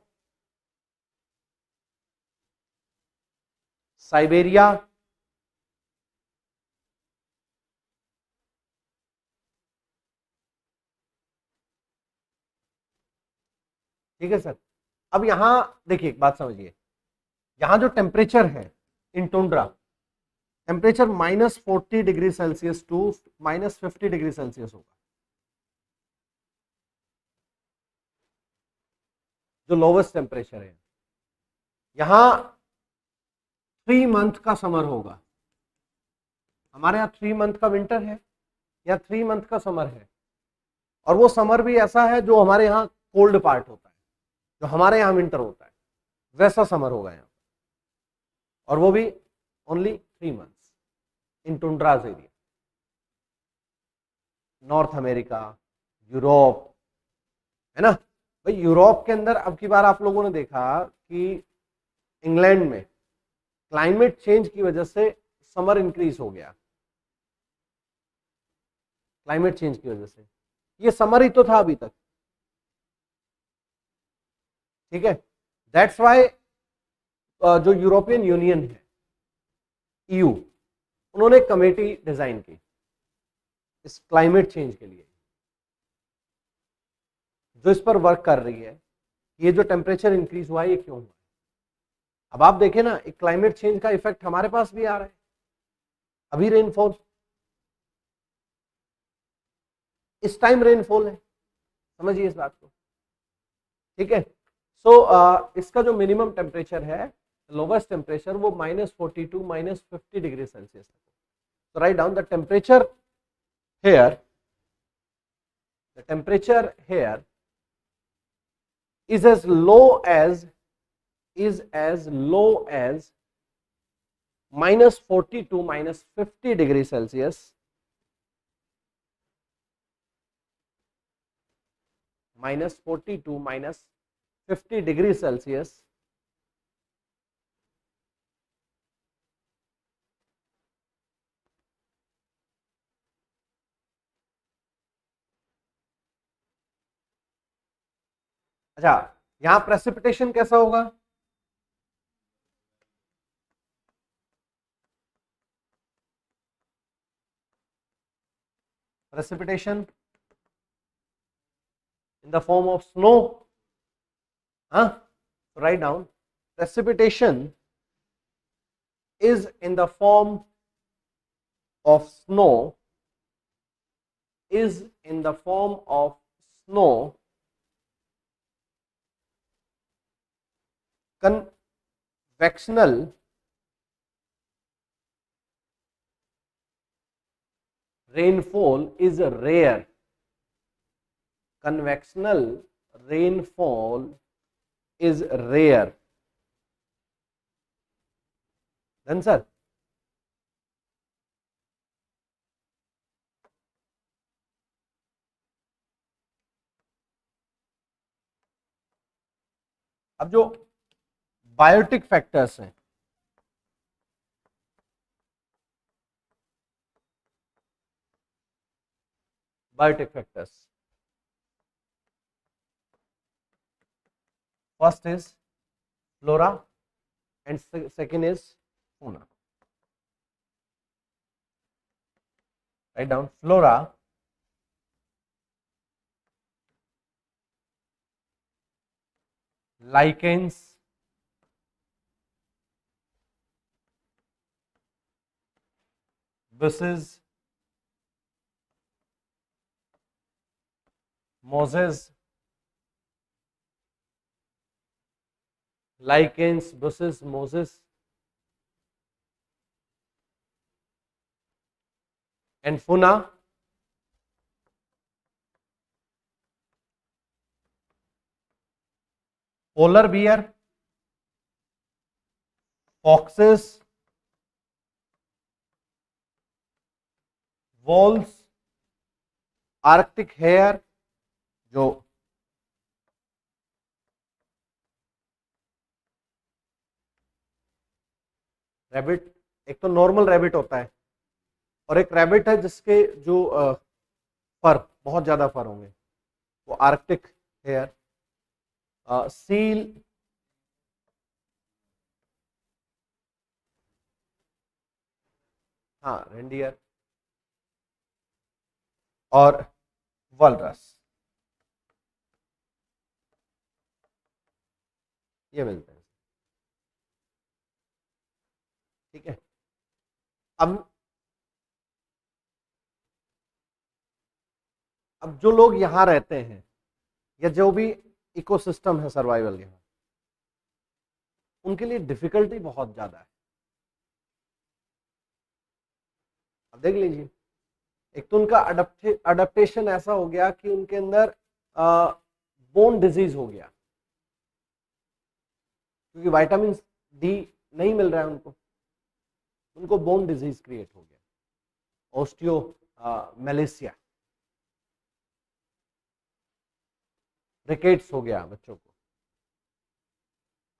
A: Siberia, ठीक है sir. अब यहां देखिए, एक बात समझिए, यहां जो टेम्परेचर है इन tundra, temperature -40°C to -50°C होगा. जो लोवेस्ट टेम्परेचर है, यहां 3 मंथ का समर होगा. हमारे यहाँ 3 मंथ का विंटर है या 3 मंथ का समर है, और वो समर भी ऐसा है जो हमारे यहाँ कोल्ड पार्ट होता है, जो हमारे यहाँ विंटर होता है, वैसा समर होगा यहाँ, और वो भी only 3 months in tundras area. North America, Europe, है ना भाई. यूरोप के अंदर अब की बार आप लोगों ने देखा कि इंग्लैंड में क्लाइमेट चेंज की वजह से समर इंक्रीज हो गया. क्लाइमेट चेंज की वजह से ये समर ही तो था अभी तक, ठीक है. दैट्स वाई जो यूरोपियन यूनियन है, ईयू, उन्होंने एक कमेटी डिजाइन की इस क्लाइमेट चेंज के लिए, जो इस पर वर्क कर रही है. ये जो टेम्परेचर इंक्रीज हुआ है, ये क्यों हुआ? अब आप देखें ना, एक क्लाइमेट चेंज का इफेक्ट हमारे पास भी आ रहा है. अभी रेनफॉल, इस टाइम रेनफॉल है, समझिए इस बात को, ठीक है. सो इसका जो मिनिमम टेम्परेचर है, लोवेस्ट टेम्परेचर, वो -42 -50°C. तो write down the temperature here, the temperature here is as low as -42 -50°C, -42 -50°C. अच्छा, यहां प्रेसिपिटेशन कैसा होगा? Precipitation in the form of snow. Write down, precipitation is in the form of snow, convectional rainfall is rare. Convectional rainfall is rare. Then sir, अब जो biotic factors हैं, biotic factors, first is flora and second is fauna. Write down flora, lichens, bushes, mosses, lichens, bushes, mosses, and fauna, polar bear, foxes, wolves, arctic hare, जो rabbit, एक तो normal rabbit होता है और एक rabbit है जिसके जो फर, बहुत ज्यादा फर होंगे, वो आर्कटिक हेयर, सील, हाँ रेंडियर, और वलरस, ये मिलते हैं। ठीक है, अब जो लोग यहां रहते हैं या जो भी इकोसिस्टम है सर्वाइवल के, उनके लिए डिफिकल्टी बहुत ज्यादा है। अब देख लीजिए, एक तो उनका अडेप्टेशन ऐसा हो गया कि उनके अंदर बोन डिजीज हो गया, क्योंकि विटामिन डी नहीं मिल रहा है उनको बोन डिजीज क्रिएट हो गया, ऑस्टियो मेलेसिया, रिकेट्स हो गया बच्चों को।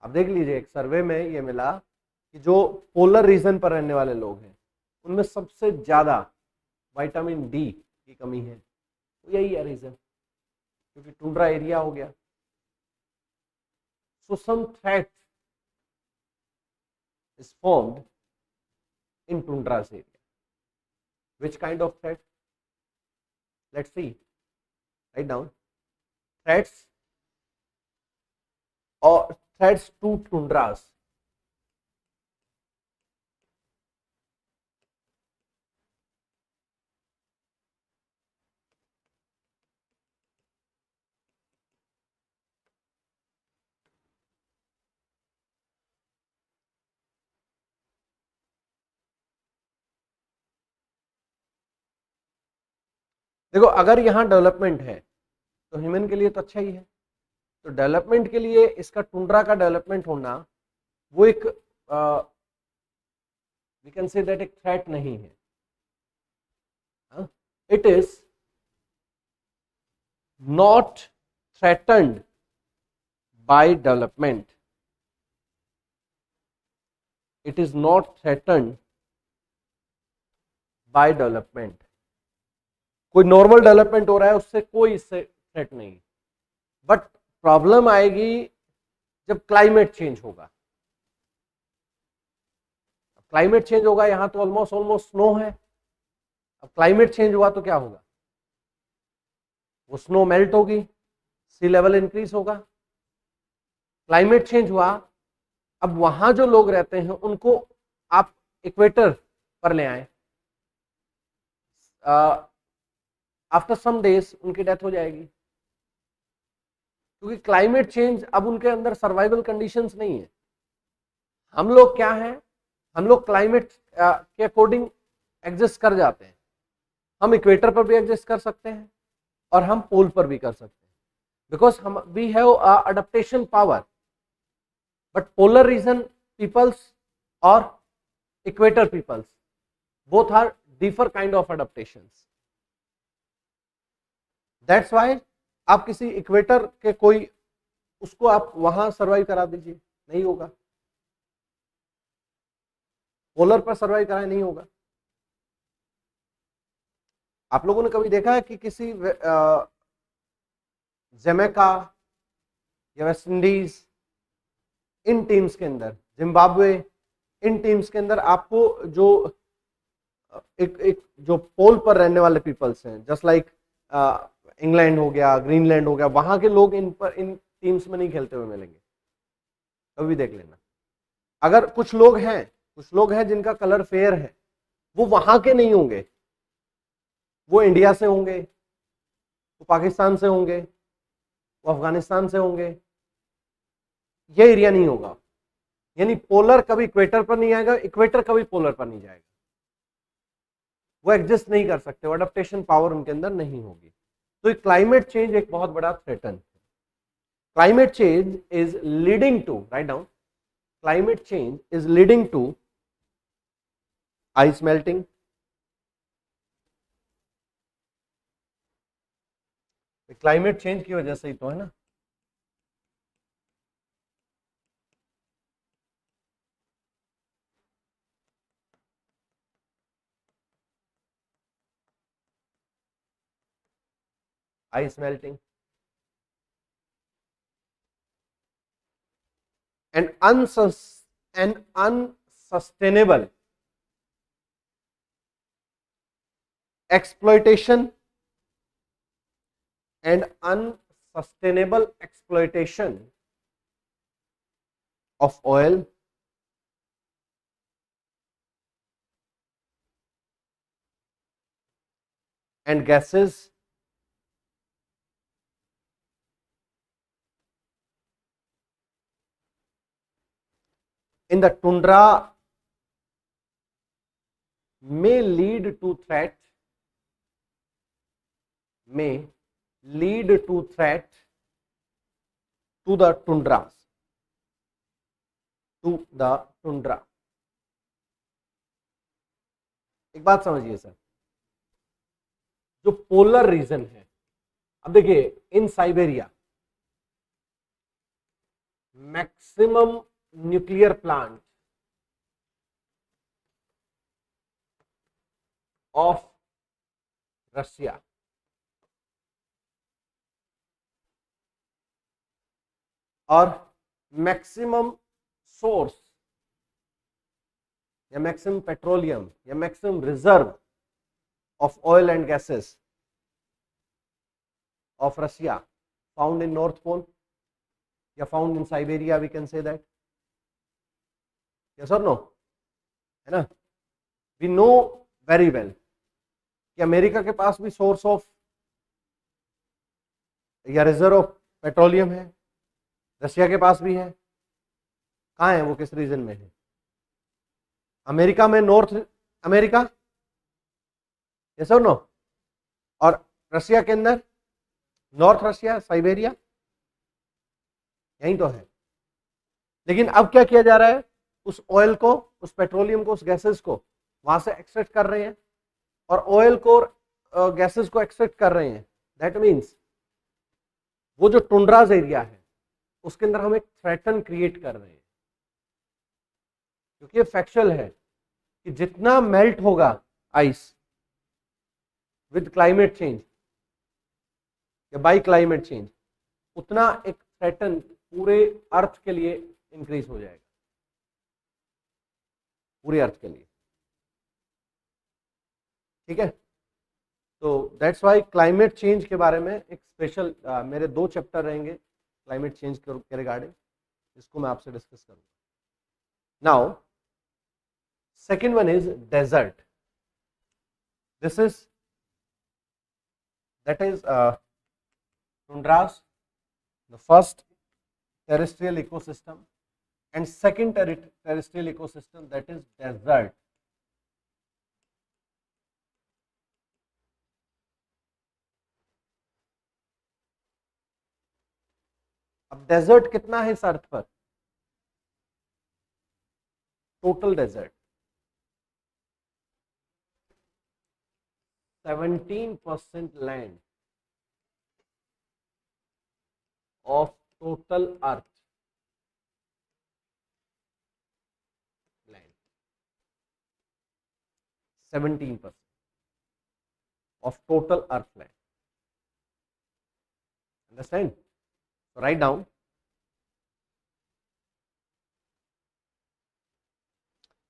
A: अब देख लीजिए, एक सर्वे में ये मिला कि जो पोलर रीजन पर रहने वाले लोग हैं उनमें सबसे ज्यादा विटामिन डी की कमी है। तो यही है रीजन, क्योंकि टुंड्रा एरिया हो गया। सो सम threat is formed in tundras area. Which kind of threat? Let's see. Write down threats or threats to tundras. देखो, अगर यहां डेवलपमेंट है तो ह्यूमन के लिए तो अच्छा ही है। तो डेवलपमेंट के लिए इसका टुंड्रा का डेवलपमेंट होना वो एक वी कैन से दैट एक थ्रेट नहीं है। It is not threatened by development. It is not threatened by development. कोई नॉर्मल डेवलपमेंट हो रहा है, उससे कोई इससे थ्रेट नहीं। बट प्रॉब्लम आएगी जब क्लाइमेट चेंज होगा। क्लाइमेट चेंज होगा, यहां तो ऑलमोस्ट स्नो है। अब क्लाइमेट चेंज हुआ तो क्या होगा? वो स्नो मेल्ट होगी, सी लेवल इंक्रीज होगा। क्लाइमेट चेंज हुआ, अब वहां जो लोग रहते हैं उनको आप इक्वेटर पर ले आए, आफ्टर सम डेज उनकी डेथ हो जाएगी, क्योंकि क्लाइमेट चेंज अब उनके अंदर सर्वाइवल कंडीशंस नहीं है। हम लोग क्या हैं, हम लोग क्लाइमेट के अकॉर्डिंग एडजस्ट कर जाते हैं। हम इक्वेटर पर भी एग्जिस्ट कर सकते हैं और हम पोल पर भी कर सकते हैं, बिकॉज हम we have adaptation power. But polar region peoples और equator peoples both are different kind of adaptations. That's why आप किसी इक्वेटर के कोई उसको आप वहां सर्वाइव करा दीजिए, नहीं होगा. पोलर पर सर्वाइव कराए नहीं होगा. आप लोगों ने कभी देखा है कि किसी जमैका या वेस्ट इंडीज इन टीम्स के अंदर, जिम्बाब्वे इन टीम्स के अंदर आपको जो एक जो पोल पर रहने वाले पीपल्स हैं, जस्ट लाइक इंग्लैंड हो गया, ग्रीनलैंड हो गया, वहां के लोग इन टीम्स में नहीं खेलते हुए मिलेंगे. कभी देख लेना. अगर कुछ लोग हैं जिनका कलर फेयर है, वो वहां के नहीं होंगे, वो इंडिया से होंगे, वो पाकिस्तान से होंगे, वो अफगानिस्तान से होंगे. ये एरिया नहीं होगा. यानी पोलर कभी इक्वेटर पर नहीं आएगा, इक्वेटर कभी पोलर पर नहीं जाएगा. वो एग्जिस्ट नहीं कर सकते, वो अडेप्टेशन पावर उनके अंदर नहीं होगी. तो क्लाइमेट चेंज एक बहुत बड़ा थ्रेटन है. Climate change is leading to, write down, climate change is leading to ice melting, climate change की वजह से ही तो है ना. ice melting and unsustainable exploitation of oil, and gases in the tundra may lead to threat to the tundras, एक बात समझिए sir, जो पोलर रीजन है, अब देखिए in Siberia maximum nuclear plant of Russia, और मैक्सिमम सोर्स या maximum petroleum या maximum reserve of oil and gases of Russia found in north pole या found in Siberia, we can say that. Yes और no, है ना. We know very well कि America के पास भी सोर्स ऑफ या रिजर्व ऑफ पेट्रोलियम है, रशिया के पास भी है. कहाँ है वो, किस रीजन में है? अमेरिका में, नॉर्थ अमेरिका, यस और नो, और रशिया के अंदर नॉर्थ रशिया, साइबेरिया, यही तो है. लेकिन अब क्या किया जा रहा है, उस ऑयल को, उस पेट्रोलियम को, उस गैसेस को वहां से एक्सट्रैक्ट कर रहे हैं और ऑयल को, गैसेस को एक्सट्रैक्ट कर रहे हैं. दैट मीन्स वो जो टुंड्राज एरिया है उसके अंदर हम एक थ्रेटन क्रिएट कर रहे हैं, क्योंकि ये फैक्चुअल है कि जितना मेल्ट होगा आइस विद क्लाइमेट चेंज या बाय क्लाइमेट चेंज, उतना एक थ्रेटन पूरे अर्थ के लिए इंक्रीज हो जाएगा, पूरे अर्थ के लिए. ठीक है. तो दैट्स वाई क्लाइमेट चेंज के बारे में एक स्पेशल मेरे 2 चैप्टर रहेंगे क्लाइमेट चेंज के रिगार्डिंग, इसको मैं आपसे डिस्कस करूंगा. Now second one is desert. This is that is tundras, the first terrestrial ecosystem, and second terrestrial ecosystem, that is desert. अब डेजर्ट कितना है इस अर्थ पर? Total desert 17% land of total earth land, 17% of total earth land. Understand? So write down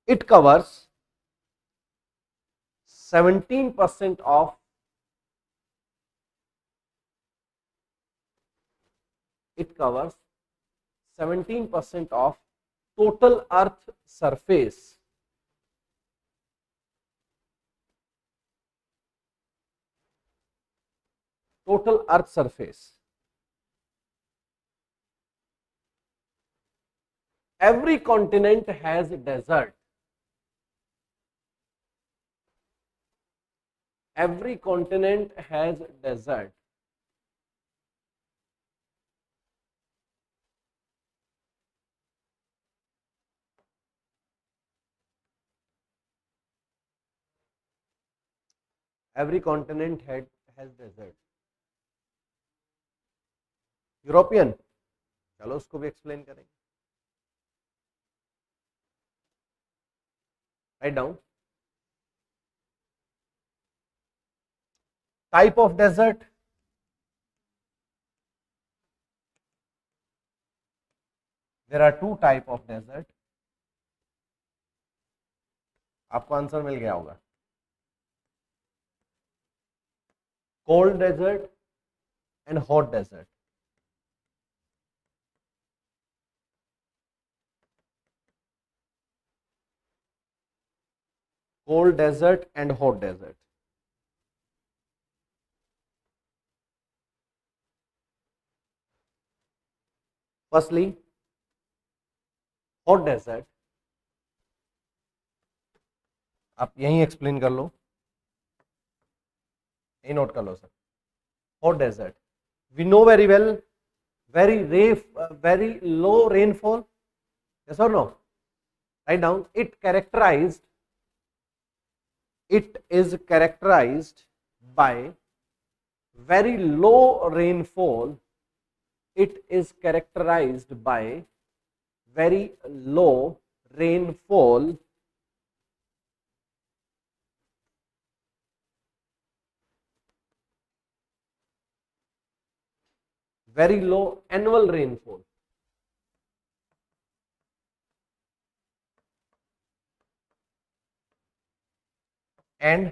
A: it covers 17% of total earth surface. Total earth surface. Every continent has desert. Every continent has desert. Every continent has desert. European, चलो उसको भी explain करेंगे. Write down type of desert. There are two type of desert. आपको answer मिल गया होगा. Cold desert and hot desert. Cold desert and hot desert. Firstly, hot desert. आप यहीं एक्सप्लेन कर लो, यही नोट कर लो sir. Hot desert. We know very well, very low rainfall. Yes or no? Write down. It is characterized by very low rainfall. It is characterized by very low rainfall, very low annual rainfall, and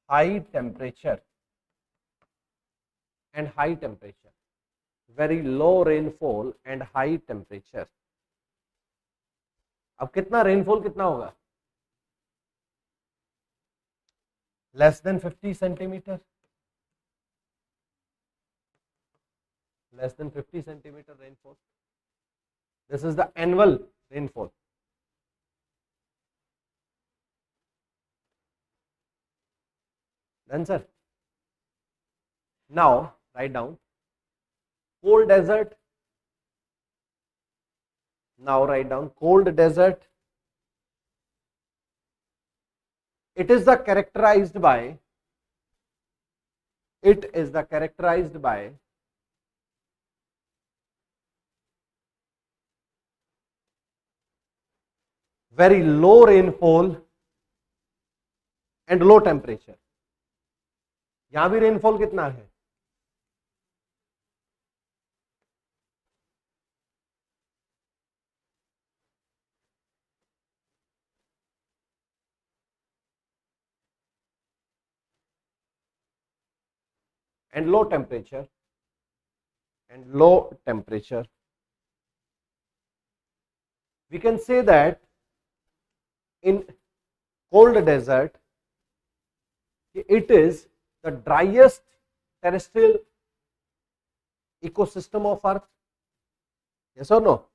A: high temperature. Very low rainfall and high temperature. अब कितना rainfall कितना होगा? Less than 50 centimetre. Less than 50 centimeter rainfall. This is the annual rainfall. Then sir, now write down cold desert. Now write down cold desert. It is the characterized by very low rainfall and low temperature. यहां भी rainfall कितना है? and low temperature. We can say that in cold desert it is the driest terrestrial ecosystem of earth. Yes or no?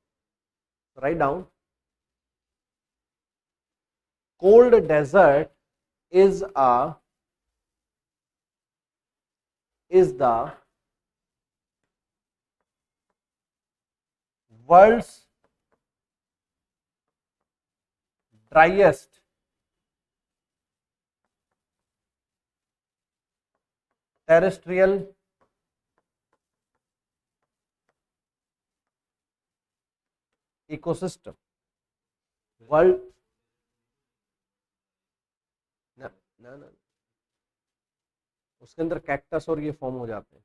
A: Write down cold desert is the world's driest terrestrial ecosystem, world ना उसके अंदर cactus और ये form हो जाते हैं।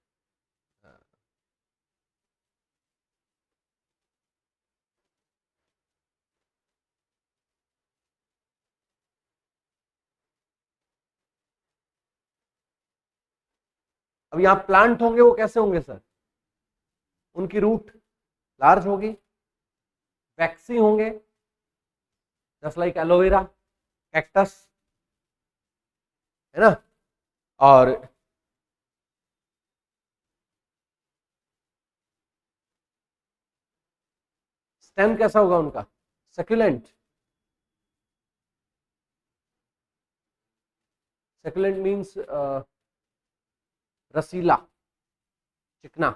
A: अब यहाँ प्लांट होंगे, वो कैसे होंगे सर? उनकी रूट लार्ज होगी, वैक्सी होंगे, जस्ट लाइक एलोवेरा, कैक्टस, है ना। और स्टेम कैसा होगा उनका? सक्यूलेंट। सक्यूलेंट मीन्स रसीला, चिकना।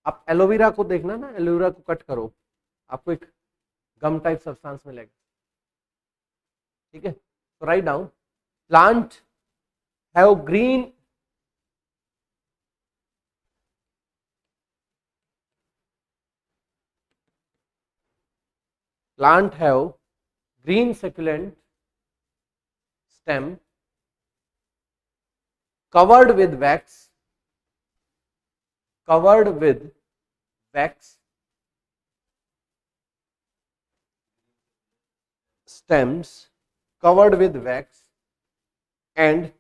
A: आप एलोवेरा को देखना ना, एलोवेरा को कट करो, आपको एक गम टाइप सब्सटेंस मिलेगा, ठीक है। तो write down, plant have green plant have green succulent stem covered with wax stems covered with wax and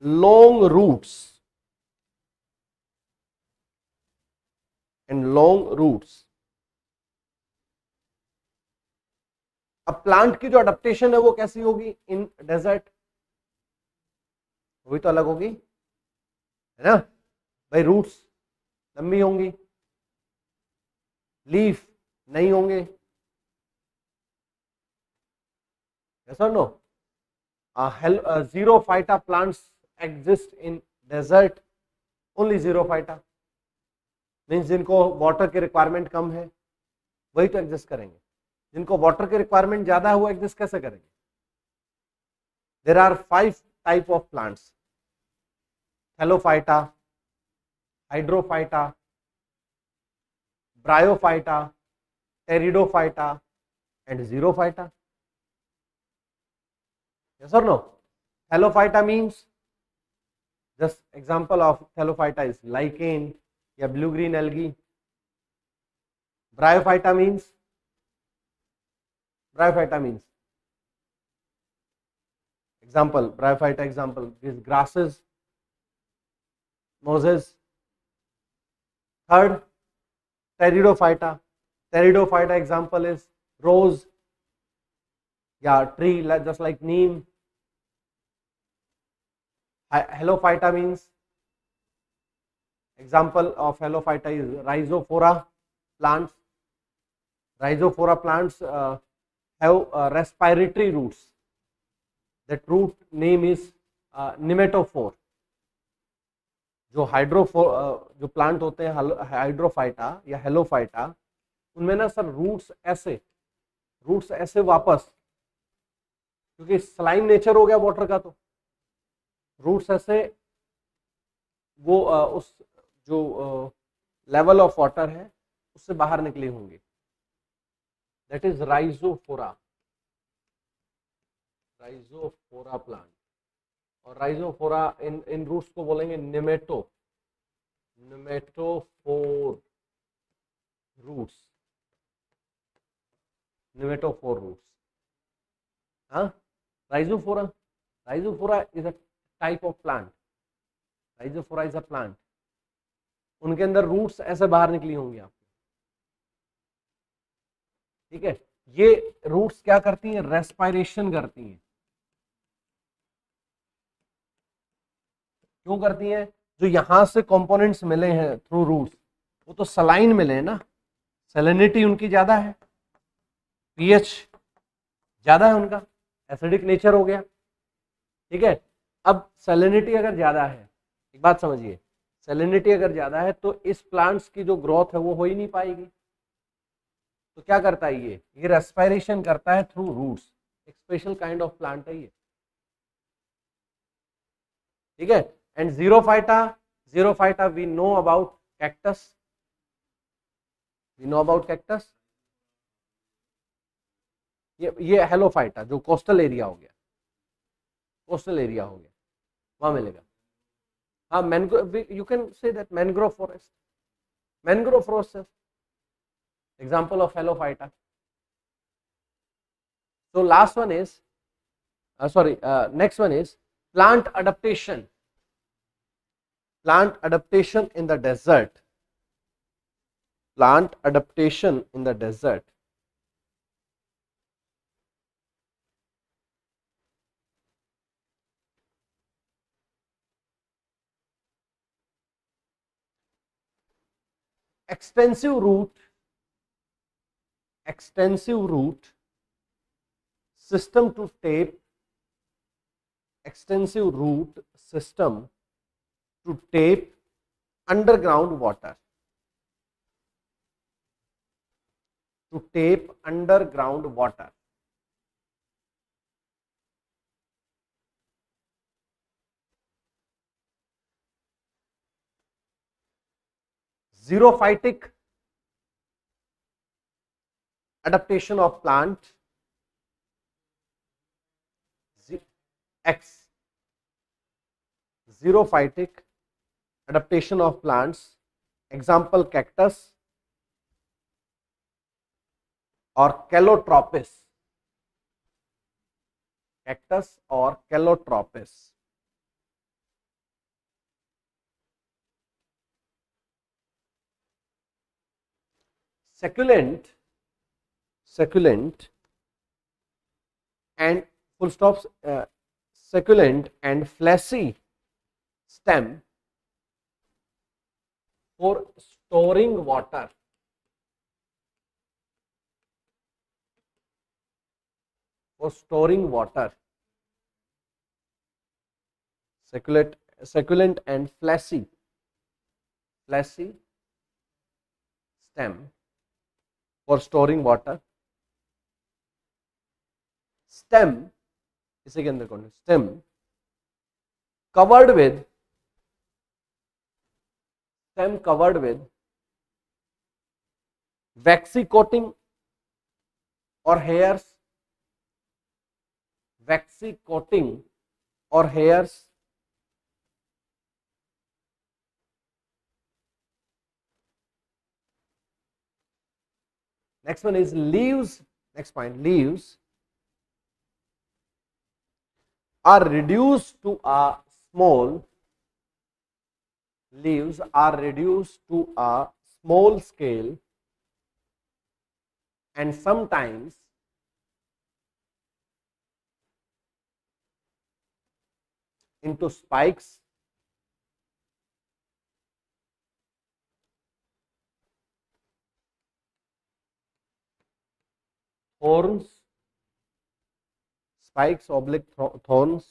A: long roots अब प्लांट की जो अडेप्टेशन है वो कैसी होगी इन डेजर्ट? वही तो अलग होगी, है ना भाई। रूट्स लंबी होंगी, लीफ नहीं होंगे, yes or no? Xerophyta plants exist in desert, only xerophyta means जिनको वाटर की रिक्वायरमेंट कम है वही तो एग्जिस्ट करेंगे, जिनको वाटर की रिक्वायरमेंट ज्यादा है वो एग्जिस्ट कैसे करेंगे? There are 5 type of plants, thallophyta, hydrophyta, bryophyta, pteridophyta and xerophyta. yes or no? Thallophyta means, just example of thallophyta is lichen या blue green algae. Bryophyta means example, bryophyta example is grasses, mosses. Third, pteridophyta example is rose, yeah, tree just like neem. Halophyta means, example of halophyta is rhizophora plants. Rhizophora plants have respiratory roots. That root name is nematophore. जो जो plant होते हैं हाइड्रोफाइटा या हेलोफाइटा, उनमें ना sir roots ऐसे वापस, क्योंकि सलाइन नेचर हो गया वाटर का, तो रूट्स ऐसे वो उस जो लेवल ऑफ वाटर है उससे बाहर निकली होंगी। That is Rhizophora plant. और राइजोफोरा इन रूट्स को बोलेंगे नेमेटोफोर रूट्स। हाँ, Rhizophora is a type of plant. Rhizophora is a plant, उनके अंदर रूट्स ऐसे बाहर निकली होंगी आपको, ठीक है। ये रूट्स क्या करती हैं? रेस्पिरेशन करती हैं। क्यों करती हैं? जो यहां से कंपोनेंट्स मिले हैं थ्रू रूट्स, वो तो सलाइन मिले हैं ना, सैलिनिटी उनकी ज्यादा है, पीएच ज्यादा है उनका, एसिडिक नेचर हो गया, ठीक है। अब सैलिनिटी अगर ज्यादा है, एक बात समझिए, सैलिनिटी अगर ज्यादा है तो इस प्लांट्स की जो ग्रोथ है वो हो ही नहीं पाएगी। तो क्या करता है ये रेस्पिरेशन करता है थ्रू रूट्स। एक स्पेशल काइंड ऑफ प्लांट है ये, ठीक है। And xerophyta we know about cactus, we know about cactus. ये हेलोफाइटा जो कोस्टल एरिया हो गया, कोस्टल एरिया हो गया, वहां मिलेगा। हाँ, mangrove, you can say that mangrove forest, mangrove forest example of halophyta. So last one is next one is plant adaptation. Plant adaptation in the desert. Plant adaptation in the desert. Extensive root system to tape, extensive root system to tape underground water, to tape underground water. Xerophytic adaptation of plant, X, xerophytic adaptation of plants, example cactus or calotropis, cactus or calotropis. Succulent and full stops, succulent and fleshy stem for storing water. For storing water. Succulent and fleshy stem for storing water. Stem, इसे के अंदर कौन है? Stem covered with waxy coating or hairs, waxy coating or hairs. Next one is leaves. Next point, leaves are reduced to a small scale and sometimes into spikes, thorns, spikes oblique thorns,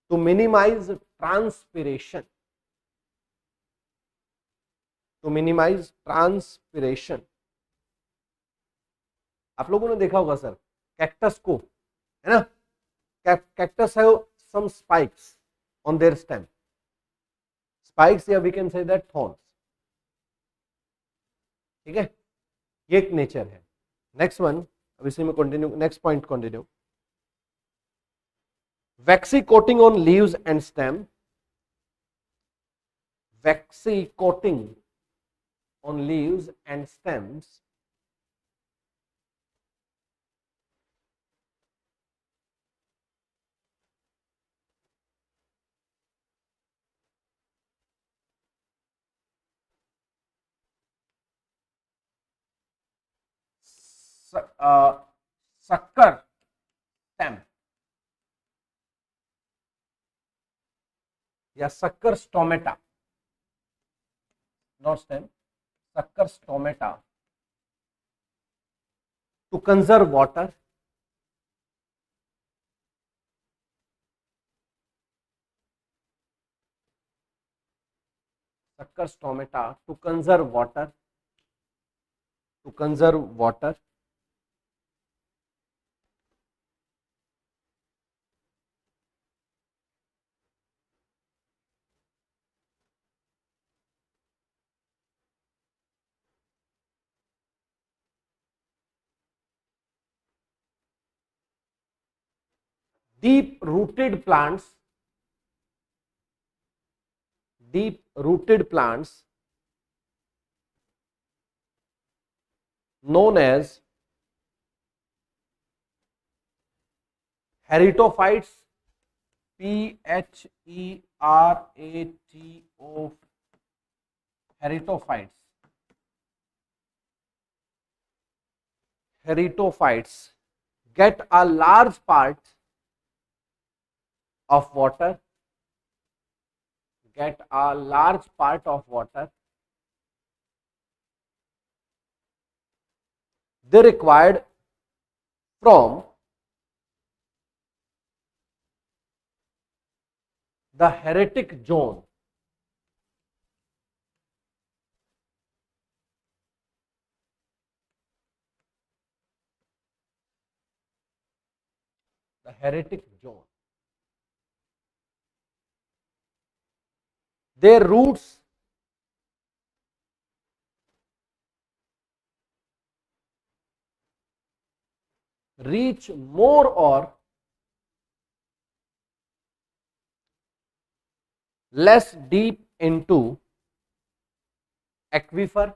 A: to minimize transpiration. To minimize transpiration. आप लोगों ने देखा होगा sir cactus को, है ना, cactus have some spikes on their stem, spikes या we can say that thorns, ठीक है, ये एक नेचर है। नेक्स्ट वन, अब इसी में continue, next point continue. Waxy coating on leaves and stem, waxy coating on leaves and stems sucker stem या sucker stomata, not stem, sucker stomata, to conserve water, शक्कर stomata to conserve water, to conserve water. Deep rooted plants known as heritophytes, PHERATO, heritophytes get a large part of water, they required from the heretic zone. The heretic zone. Their roots reach more or less deep into aquifer,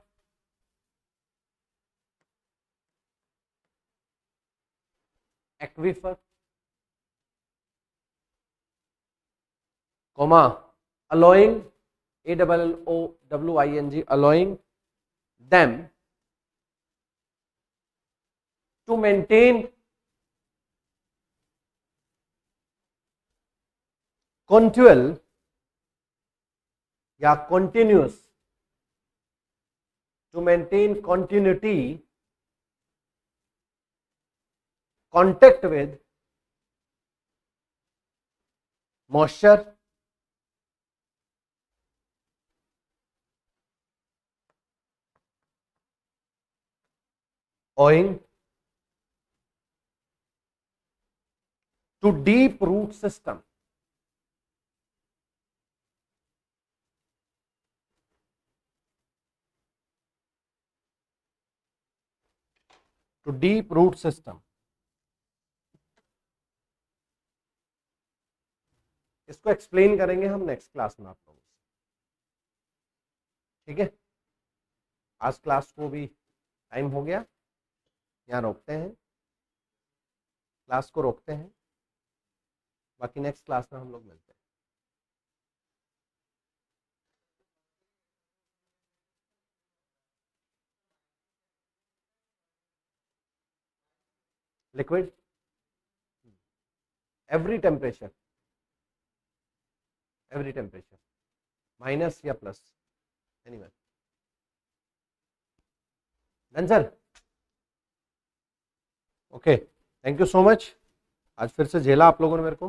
A: allowing allowing them to maintain continual या continuous, to maintain continuity, contact with moisture, owing to deep root system. To deep root system. इसको explain करेंगे हम next class में आप लोगों से. ठीक है, आज क्लास को भी टाइम हो गया, यहाँ रोकते हैं, क्लास को रोकते हैं, बाकी नेक्स्ट क्लास में हम लोग मिलते हैं. लिक्विड एवरी टेम्परेचर माइनस या plus, anyway. Done sir? Okay, thank you so much. आज फिर से झेला आप लोगों ने मेरे को.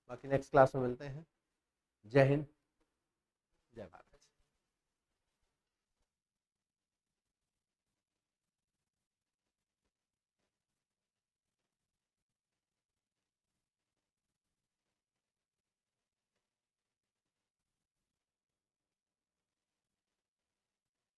A: बाकी नेक्स्ट क्लास में मिलते हैं. जय हिंद, जय भारत.